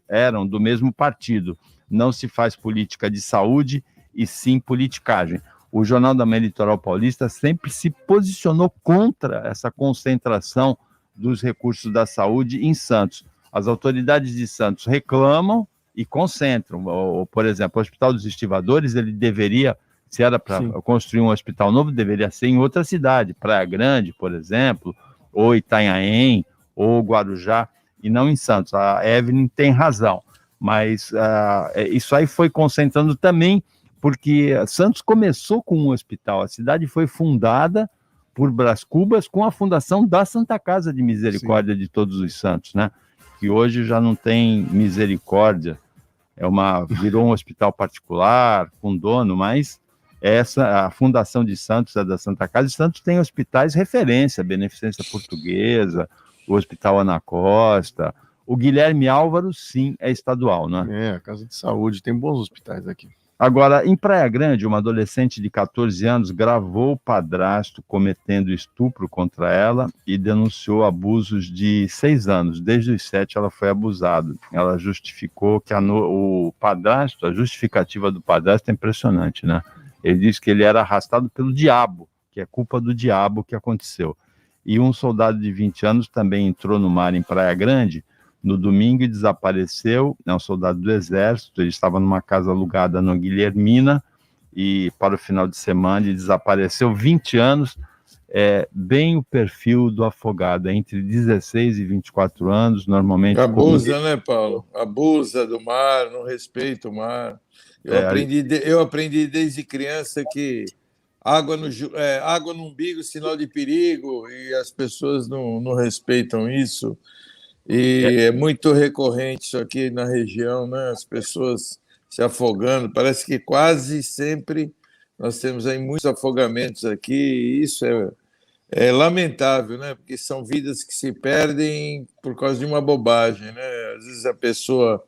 eram do mesmo partido. Não se faz política de saúde e sim politicagem. O Jornal da Manhã Litoral Paulista sempre se posicionou contra essa concentração dos recursos da saúde em Santos. As autoridades de Santos reclamam e concentram. Por exemplo, o Hospital dos Estivadores, ele deveria, se era para construir um hospital novo, deveria ser em outra cidade, Praia Grande, por exemplo, ou Itanhaém, ou Guarujá, e não em Santos. A Evelyn tem razão, mas isso aí foi concentrando também, porque Santos começou com um hospital, a cidade foi fundada por Brás Cubas com a fundação da Santa Casa de Misericórdia de Todos os Santos, né? Que hoje já não tem misericórdia, virou um hospital particular, com dono, mas a fundação de Santos é da Santa Casa, e Santos tem hospitais referência, Beneficência Portuguesa, o Hospital Ana Costa, o Guilherme Álvaro, sim, é estadual, né? A Casa de Saúde, tem bons hospitais aqui. Agora, em Praia Grande, uma adolescente de 14 anos gravou o padrasto cometendo estupro contra ela e denunciou abusos de 6 anos. Desde os 7 ela foi abusada. Ela justificou que o padrasto, a justificativa do padrasto é impressionante, né? Ele disse que ele era arrastado pelo diabo, que é culpa do diabo que aconteceu. E um soldado de 20 anos também entrou no mar em Praia Grande no domingo e desapareceu. É um soldado do Exército, ele estava numa casa alugada no Guilhermina e para o final de semana ele desapareceu. 20 anos, bem o perfil do afogado, entre 16 e 24 anos, normalmente... Abusa, né, Paulo? Abusa do mar, não respeita o mar. Eu aprendi desde criança que água no umbigo, sinal de perigo, e as pessoas não respeitam isso. E é muito recorrente isso aqui na região, né? As pessoas se afogando. Parece que quase sempre nós temos aí muitos afogamentos aqui, e isso é lamentável, né? Porque são vidas que se perdem por causa de uma bobagem, né? Às vezes a pessoa...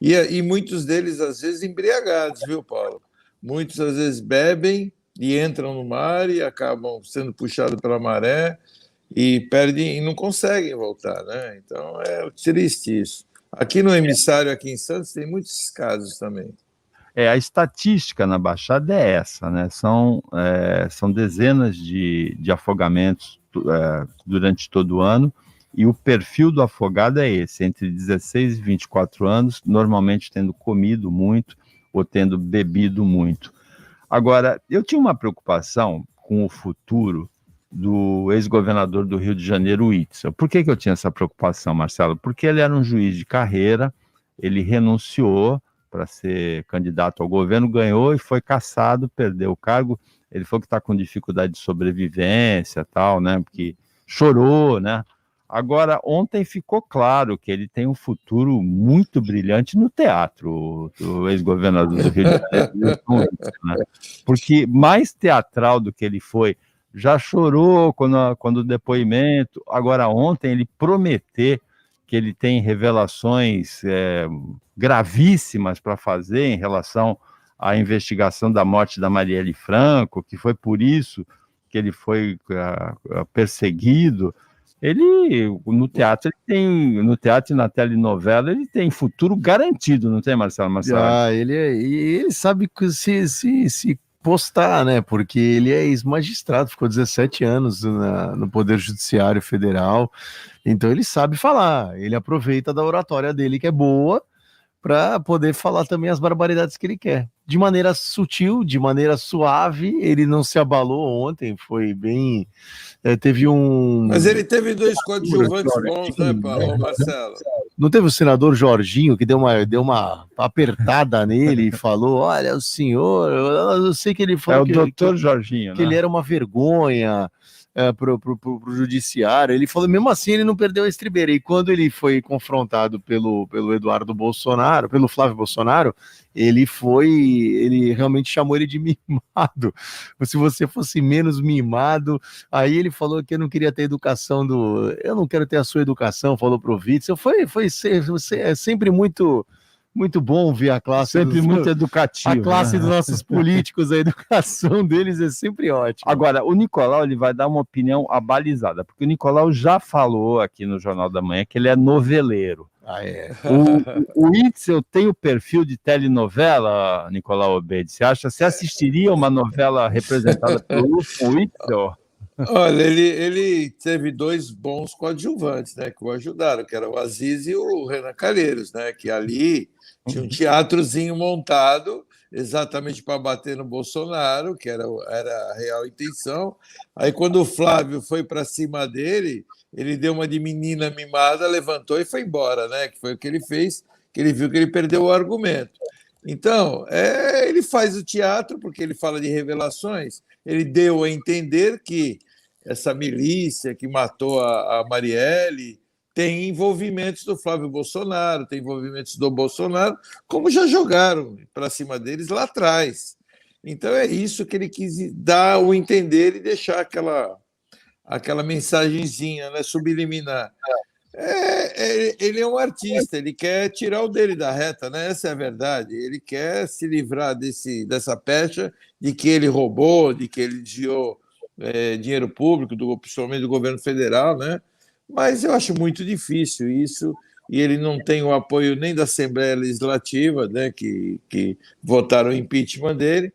E muitos deles, às vezes, embriagados, viu, Paulo? Muitos, às vezes, bebem e entram no mar e acabam sendo puxados pela maré e perdem e não conseguem voltar, né? Então é triste isso. Aqui no emissário, aqui em Santos, tem muitos casos também. A estatística na Baixada é essa, né? São dezenas de afogamentos durante todo o ano, e o perfil do afogado é esse, entre 16 e 24 anos, normalmente tendo comido muito ou tendo bebido muito. Agora, eu tinha uma preocupação com o futuro do ex-governador do Rio de Janeiro, Witzel. Por que eu tinha essa preocupação, Marcelo? Porque ele era um juiz de carreira, ele renunciou para ser candidato ao governo, ganhou e foi cassado, perdeu o cargo. Ele falou que está com dificuldade de sobrevivência, tal, né? Porque chorou, né? Agora, ontem ficou claro que ele tem um futuro muito brilhante no teatro, o ex-governador do Rio de Janeiro, né? Porque mais teatral do que ele foi, já chorou quando o depoimento. Agora, ontem, ele prometeu que ele tem revelações gravíssimas para fazer em relação à investigação da morte da Marielle Franco, que foi por isso que ele foi perseguido. Ele, no teatro e na telenovela, ele tem futuro garantido, não tem, Marcelo? Ele sabe que se postar, né? Porque ele é ex-magistrado, ficou 17 anos no Poder Judiciário Federal, então ele sabe falar, ele aproveita da oratória dele, que é boa, para poder falar também as barbaridades que ele quer. De maneira sutil, de maneira suave, ele não se abalou ontem, foi bem... teve um... Mas ele teve 2 coadjuvantes bons, né, Paulo, Marcelo? Não teve o senador Jorginho, que deu uma apertada nele e falou, olha, o senhor... Eu sei que ele falou... o doutor Jorginho, que ele era uma vergonha pro judiciário. Ele falou, mesmo assim, ele não perdeu a estribeira. E quando ele foi confrontado pelo Eduardo Bolsonaro, pelo Flávio Bolsonaro, ele realmente chamou ele de mimado. Se você fosse menos mimado, aí ele falou que eu não queria ter educação eu não quero ter a sua educação, falou pro Witzel. Foi sempre muito Muito bom ver a classe. Sempre muito educativo. A classe né? dos nossos políticos, a educação deles é sempre ótima. Agora, o Nicolau ele vai dar uma opinião abalizada, porque o Nicolau já falou aqui no Jornal da Manhã que ele é noveleiro. Ah, é. O Itzel tem o perfil de telenovela, Nicolau Obeid. Você assistiria uma novela representada pelo Itzel? Olha, ele teve dois bons coadjuvantes, né, que o ajudaram, que era o Aziz e o Renan Calheiros, né, que ali tinha um teatrozinho montado exatamente para bater no Bolsonaro, que era a real intenção. Aí, quando o Flávio foi para cima dele, ele deu uma de menina mimada, levantou e foi embora, né, que foi o que ele fez, que ele viu que ele perdeu o argumento. Então, ele faz o teatro, porque ele fala de revelações, ele deu a entender que essa milícia que matou a Marielle tem envolvimentos do Flávio Bolsonaro, tem envolvimentos do Bolsonaro, como já jogaram para cima deles lá atrás. Então é isso que ele quis dar o entender e deixar aquela mensagenzinha, né, subliminar. Ele é um artista, ele quer tirar o dele da reta, né? Essa é a verdade. Ele quer se livrar dessa pecha de que ele roubou, de que ele desviou dinheiro público, principalmente do governo federal, né? Mas eu acho muito difícil isso, e ele não tem o apoio nem da Assembleia Legislativa, né, que votaram o impeachment dele,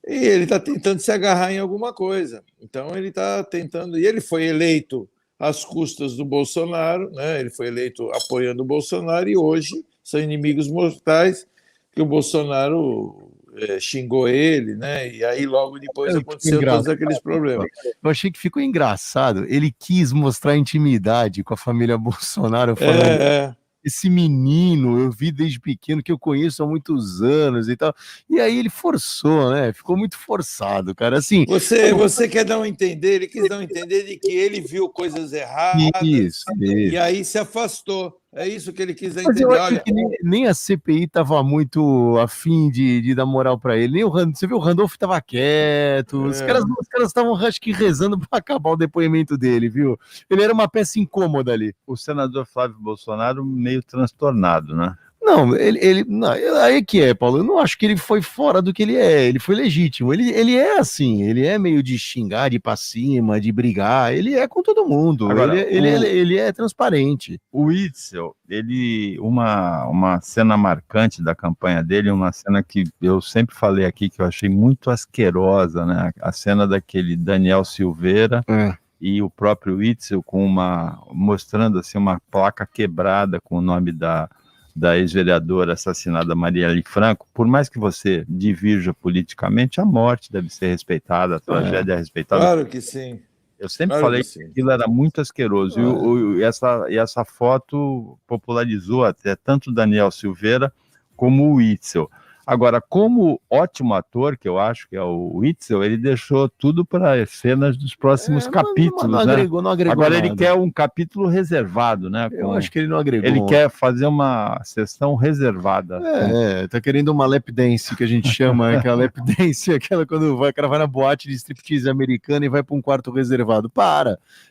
e ele está tentando se agarrar em alguma coisa. Então, ele está tentando... E ele foi eleito às custas do Bolsonaro, né? Ele foi eleito apoiando o Bolsonaro, e hoje são inimigos mortais que o Bolsonaro xingou ele, né? E aí logo depois aconteceu todos aqueles problemas. Eu achei que ficou engraçado. Ele quis mostrar intimidade com a família Bolsonaro, falando esse menino eu vi desde pequeno, que eu conheço há muitos anos e tal. E aí ele forçou, né? Ficou muito forçado, cara. Assim, você quer dar um entender, ele quis dar um entender de que ele viu coisas erradas e aí se afastou. É isso que ele quis dar a entender. Olha, que nem a CPI estava muito afim de dar moral para ele. Nem o Randolph, você viu, o Randolph estava quieto. Os caras estavam, acho que, rezando para acabar o depoimento dele, viu? Ele era uma peça incômoda ali. O senador Flávio Bolsonaro meio transtornado, né? Não, não, aí que é, Paulo, eu não acho que ele foi fora do que ele é, ele foi legítimo, ele é assim, ele é meio de xingar, de ir pra cima, de brigar, ele é com todo mundo. Agora, ele é transparente. O Itzel, uma cena marcante da campanha dele, uma cena que eu sempre falei aqui, que eu achei muito asquerosa, né, a cena daquele Daniel Silveira e o próprio Itzel mostrando assim uma placa quebrada com o nome da ex-vereadora assassinada Marielle Franco. Por mais que você divirja politicamente, a morte deve ser respeitada, a tragédia é respeitada. Claro que sim. Eu sempre falei que aquilo era muito asqueroso. E essa foto popularizou até tanto o Daniel Silveira como o Itzel. Agora, como ótimo ator, que eu acho que é o Itzel, ele deixou tudo para cenas dos próximos capítulos. Não agregou Agora nada. ele quer um capítulo reservado, né? Eu acho que ele não agregou. Ele quer fazer uma sessão reservada. Tá querendo uma lap dance, que a gente chama, aquela lap dance, aquela quando o cara vai na boate de striptease americana e vai para um quarto reservado.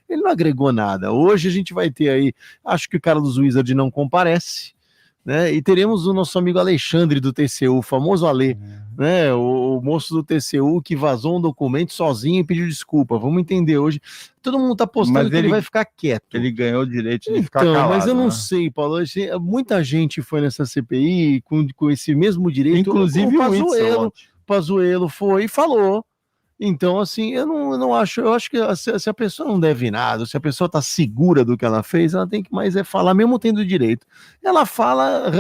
Ele não agregou nada. Hoje a gente vai ter aí, acho que o Carlos Wizard não comparece, né? E teremos o nosso amigo Alexandre do TCU, o famoso Ale, né? O moço do TCU que vazou um documento sozinho e pediu desculpa. Vamos entender hoje. Todo mundo tá postando que ele vai ficar quieto. Ele ganhou o direito de ficar calado. Mas eu não sei, Paulo. Muita gente foi nessa CPI com esse mesmo direito. Inclusive o Pazuello foi e falou. Então, assim, eu não acho, eu acho que se a pessoa não deve nada, se a pessoa está segura do que ela fez, ela tem que mais falar, mesmo tendo direito. Ela fala,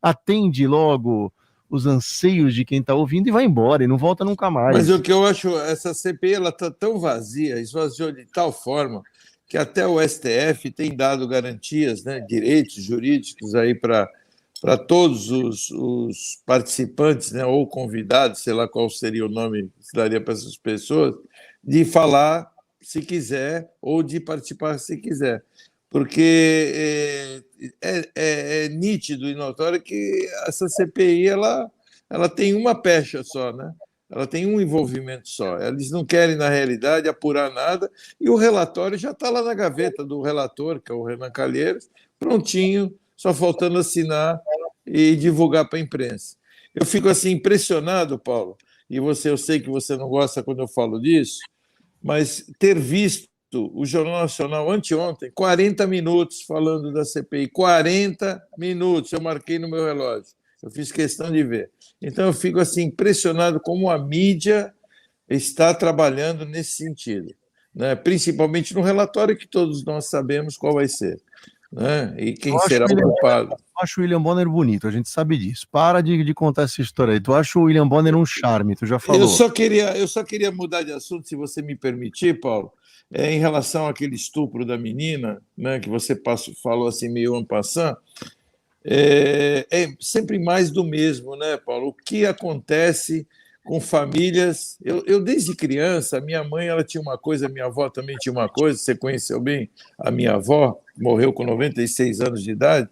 atende logo os anseios de quem está ouvindo e vai embora, e não volta nunca mais. Mas o que eu acho, essa CPI, ela está tão vazia, esvaziou de tal forma, que até o STF tem dado garantias, né, direitos jurídicos aí para todos os participantes, né, ou convidados, sei lá qual seria o nome que se daria para essas pessoas, de falar se quiser ou de participar se quiser. Porque é nítido e notório que essa CPI ela tem uma pecha só, né? Ela tem um envolvimento só. Eles não querem, na realidade, apurar nada, e o relatório já está lá na gaveta do relator, que é o Renan Calheiros, prontinho, só faltando assinar e divulgar para a imprensa. Eu fico assim impressionado, Paulo, e eu sei que você não gosta quando eu falo disso, mas ter visto o Jornal Nacional anteontem, 40 minutos falando da CPI, 40 minutos, eu marquei no meu relógio, eu fiz questão de ver. Então eu fico assim impressionado como a mídia está trabalhando nesse sentido, né? Principalmente no relatório que todos nós sabemos qual vai ser, né? E quem será o culpado. Eu acho o William Bonner bonito, a gente sabe disso. Para de contar essa história aí. Tu acha o William Bonner um charme, tu já falou. Eu só queria mudar de assunto, se você me permitir, Paulo, em relação àquele estupro da menina, né, que você falou assim meio en passant, é sempre mais do mesmo, né, Paulo? O que acontece com famílias... Eu desde criança, a minha mãe ela tinha uma coisa, a minha avó também tinha uma coisa, você conheceu bem a minha avó, morreu com 96 anos de idade,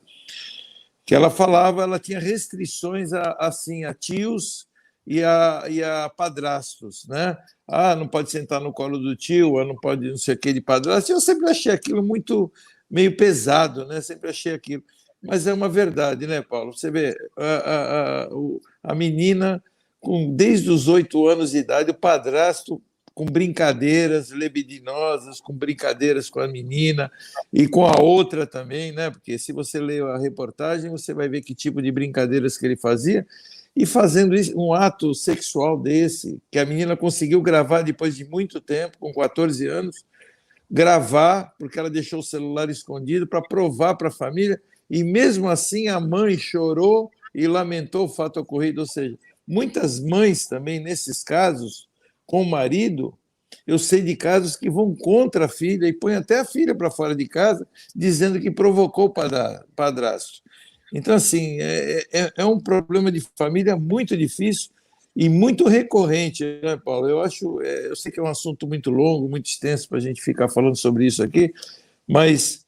que ela falava, ela tinha restrições a tios e a padrastos, né? Não pode sentar no colo do tio, não pode não sei o que de padrasto. Eu sempre achei aquilo meio pesado, né? Sempre achei aquilo. Mas é uma verdade, né, Paulo? Você vê, a menina, desde os 8 anos de idade, o padrasto com brincadeiras libidinosas, com brincadeiras com a menina e com a outra também, né? Porque se você ler a reportagem, você vai ver que tipo de brincadeiras que ele fazia, e fazendo um ato sexual desse, que a menina conseguiu gravar depois de muito tempo, com 14 anos, gravar, porque ela deixou o celular escondido para provar para a família, e mesmo assim a mãe chorou e lamentou o fato ocorrido. Ou seja, muitas mães também, nesses casos, com o marido, eu sei de casos que vão contra a filha e põem até a filha para fora de casa, dizendo que provocou o padrasto. Então, assim, é um problema de família muito difícil e muito recorrente, né, Paulo? Eu sei que é um assunto muito longo, muito extenso para a gente ficar falando sobre isso aqui, mas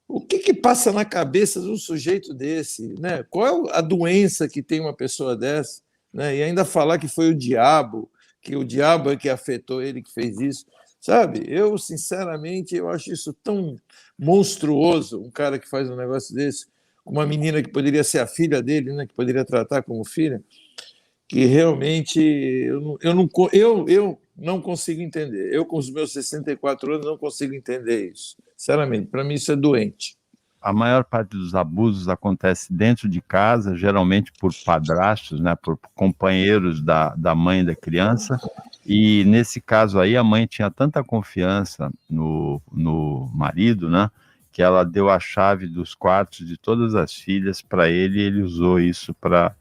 o que passa na cabeça de um sujeito desse, né? Qual é a doença que tem uma pessoa dessa, né? E ainda falar que foi o diabo, que o diabo é que afetou ele, que fez isso, sabe? Eu, sinceramente, eu acho isso tão monstruoso, um cara que faz um negócio desse, uma menina que poderia ser a filha dele, né? Que poderia tratar como filha, que realmente eu não consigo entender. Eu, com os meus 64 anos, não consigo entender isso. Sinceramente, para mim isso é doente. A maior parte dos abusos acontece dentro de casa, geralmente por padrastos, né, por companheiros da mãe da criança, e nesse caso aí a mãe tinha tanta confiança no marido, né, que ela deu a chave dos quartos de todas as filhas para ele, e ele usou isso para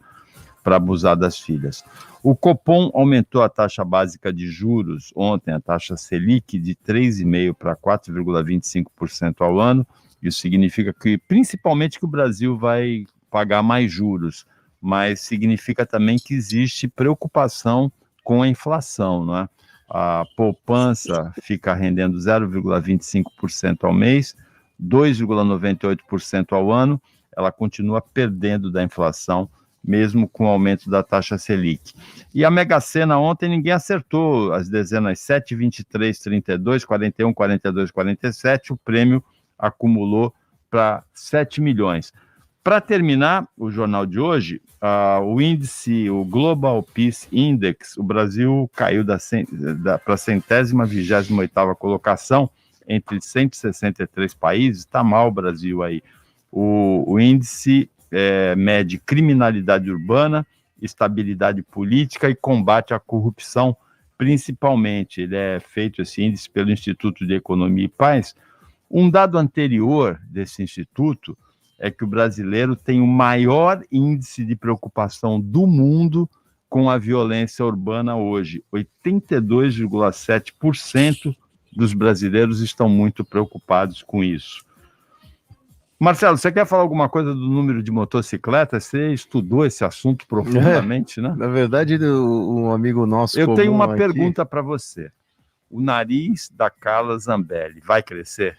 abusar das filhas. O Copom aumentou a taxa básica de juros ontem, a taxa Selic, de 3,5% para 4,25% ao ano. Isso significa que, principalmente, que o Brasil vai pagar mais juros, mas significa também que existe preocupação com a inflação, não é? A poupança fica rendendo 0,25% ao mês, 2,98% ao ano, ela continua perdendo da inflação, mesmo com o aumento da taxa Selic. E a Mega Sena ontem ninguém acertou as dezenas 7, 23, 32, 41, 42, 47, o prêmio acumulou para 7 milhões. Para terminar o jornal de hoje, o índice, o Global Peace Index, o Brasil caiu para a 128ª colocação entre 163 países, está mal o Brasil aí. O índice mede criminalidade urbana, estabilidade política e combate à corrupção, principalmente. Ele é feito, esse índice, pelo Instituto de Economia e Paz. Um dado anterior desse instituto é que o brasileiro tem o maior índice de preocupação do mundo com a violência urbana hoje. 82,7% dos brasileiros estão muito preocupados com isso. Marcelo, você quer falar alguma coisa do número de motocicletas? Você estudou esse assunto profundamente, né? Na verdade, um amigo nosso... Eu tenho uma pergunta para você. O nariz da Carla Zambelli vai crescer?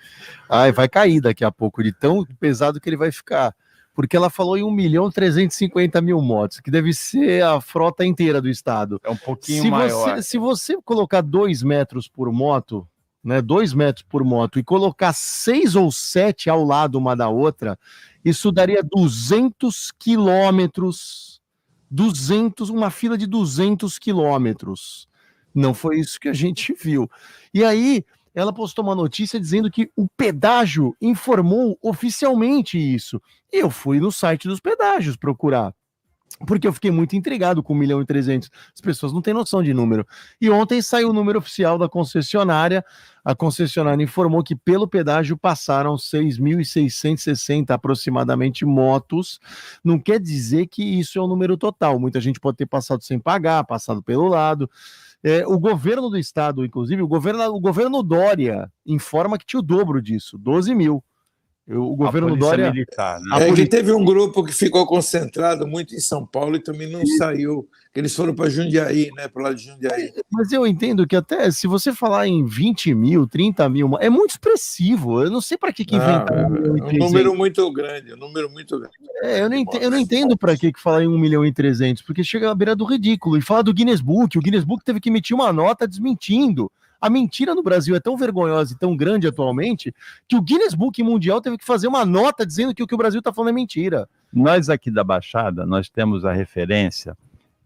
Vai cair daqui a pouco, de tão pesado que ele vai ficar. Porque ela falou em 1.350.000 motos, que deve ser a frota inteira do estado. É um pouquinho maior. Se você colocar 2 metros por moto, né, 2 metros por moto, e colocar 6 ou 7 ao lado uma da outra, isso daria 200 quilômetros, uma fila de 200 quilômetros. Não foi isso que a gente viu. E aí, ela postou uma notícia dizendo que o pedágio informou oficialmente isso. E eu fui no site dos pedágios procurar, porque eu fiquei muito intrigado com 1.300.000. As pessoas não têm noção de número. E ontem saiu o número oficial da concessionária. A concessionária informou que pelo pedágio passaram 6.660 aproximadamente motos. Não quer dizer que isso é o número total. Muita gente pode ter passado sem pagar, passado pelo lado. O governo do estado, inclusive, o governo Dória informa que tinha o dobro disso, 12 mil. O governo Dória... militar, né? Que teve um grupo que ficou concentrado muito em São Paulo e também não saiu, que eles foram para Jundiaí, né, para o lado de Jundiaí. Mas eu entendo que até se você falar em 20 mil, 30 mil, é muito expressivo. Eu não sei para que inventaram 1.300.000. Um número muito grande, Eu não entendo para que falar em 1.300.000, porque chega à beira do ridículo. E fala do Guinness Book, o Guinness Book teve que emitir uma nota desmentindo. A mentira no Brasil é tão vergonhosa e tão grande atualmente que o Guinness Book Mundial teve que fazer uma nota dizendo que o que o Brasil está falando é mentira. Nós aqui da Baixada, nós temos a referência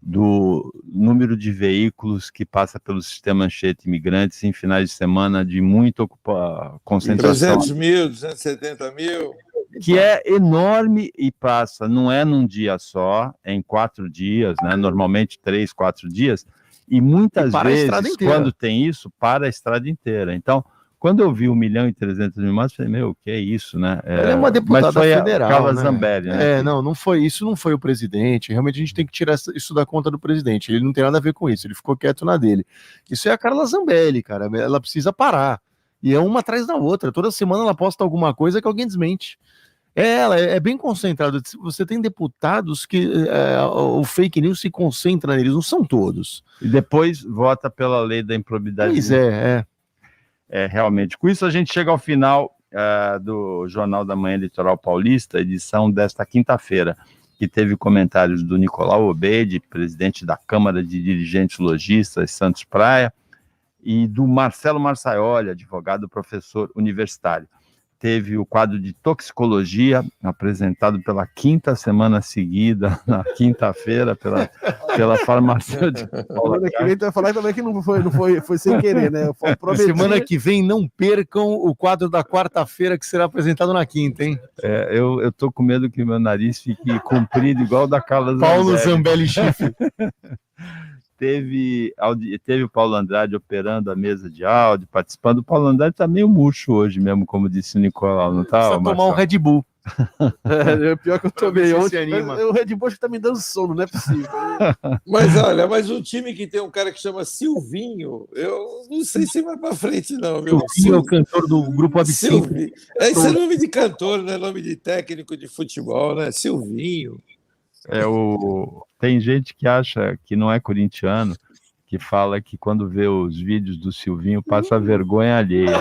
do número de veículos que passa pelo sistema Anchieta Imigrantes em finais de semana de muita concentração. 300 mil, 270 mil. Que é enorme e passa, não é num dia só, é em 4 dias, né? Normalmente 3, 4 dias. E muitas vezes, quando tem isso, para a estrada inteira. Então, quando eu vi 1.300.000 motos, eu falei, o que é isso, né? Ela é uma deputada federal, Carla né? Zambelli, né? Não foi isso, não foi o presidente. Realmente a gente tem que tirar isso da conta do presidente. Ele não tem nada a ver com isso, ele ficou quieto na dele. Isso é a Carla Zambelli, cara. Ela precisa parar. E é uma atrás da outra. Toda semana ela posta alguma coisa que alguém desmente. Ela é bem concentrada. Você tem deputados que o fake news se concentra neles, não são todos. E depois vota pela lei da improbidade. Pois realmente. Com isso a gente chega ao final do Jornal da Manhã Litoral Paulista, edição desta quinta-feira, que teve comentários do Nicolau Obede, presidente da Câmara de Dirigentes Lojistas Santos Praia, e do Marcelo Marçaioli, advogado professor universitário. Teve o quadro de toxicologia, apresentado pela 5ª semana seguida, na quinta-feira, pela farmacêutica. Ele vai falar também que não foi sem querer, né? Semana que vem, não percam o quadro da quarta-feira, que será apresentado na quinta, hein? Eu tô com medo que meu nariz fique comprido, igual o da Carla Zambelli. Paulo Zambelli Chifre. Teve o Paulo Andrade operando a mesa de áudio, participando. O Paulo Andrade tá meio murcho hoje mesmo, como disse o Nicolau, não tá? Precisa tomar um Red Bull. Pior que eu tomei ontem. O Red Bull tá me dando sono, não é possível. Mas olha, um time que tem um cara que chama Silvinho, eu não sei se vai para frente, não. Silvinho é o cantor do Grupo Absinto. Esse é nome de cantor, né? Nome de técnico de futebol, né? Silvinho. Tem gente que acha que não é corintiano, que fala que quando vê os vídeos do Silvinho passa vergonha alheia.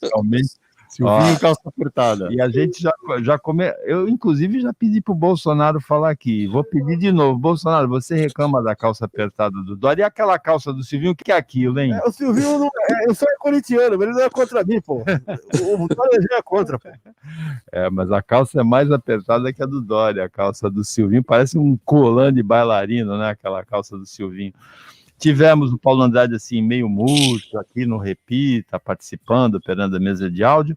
Realmente. Silvinho, calça apertada. E a gente eu inclusive já pedi pro Bolsonaro falar aqui, vou pedir de novo. Bolsonaro, você reclama da calça apertada do Dória, e aquela calça do Silvinho, o que é aquilo, hein? O Silvinho não eu sou corintiano, mas ele não é contra mim, pô. O Dória já é contra, pô. Mas a calça é mais apertada que a do Dória, a calça do Silvinho, parece um colã de bailarino, né, aquela calça do Silvinho. Tivemos o Paulo Andrade assim, meio murcho, aqui no Repita, participando, operando a mesa de áudio.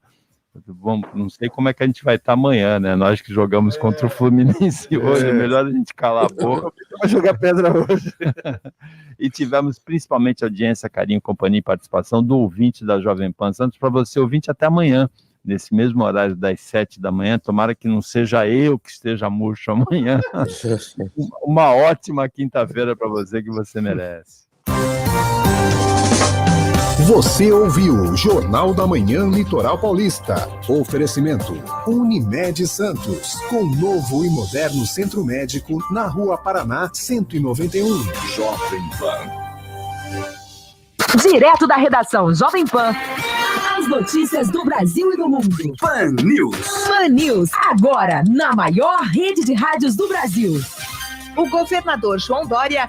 Não sei como é que a gente vai estar amanhã, né? Nós que jogamos contra o Fluminense hoje, é melhor a gente calar a boca. Vai jogar pedra hoje. E tivemos principalmente audiência, carinho, companhia e participação do ouvinte da Jovem Pan Santos. Para você, ouvinte, até amanhã, nesse mesmo horário das 7 da manhã. Tomara que não seja eu que esteja murcho amanhã. Uma ótima quinta-feira para você, que você merece. Você ouviu Jornal da Manhã Litoral Paulista. Oferecimento Unimed Santos, com novo e moderno centro médico na Rua Paraná 191. Jovem Pan. Direto da redação Jovem Pan. As notícias do Brasil e do mundo. Pan News. Pan News, agora na maior rede de rádios do Brasil. O governador João Dória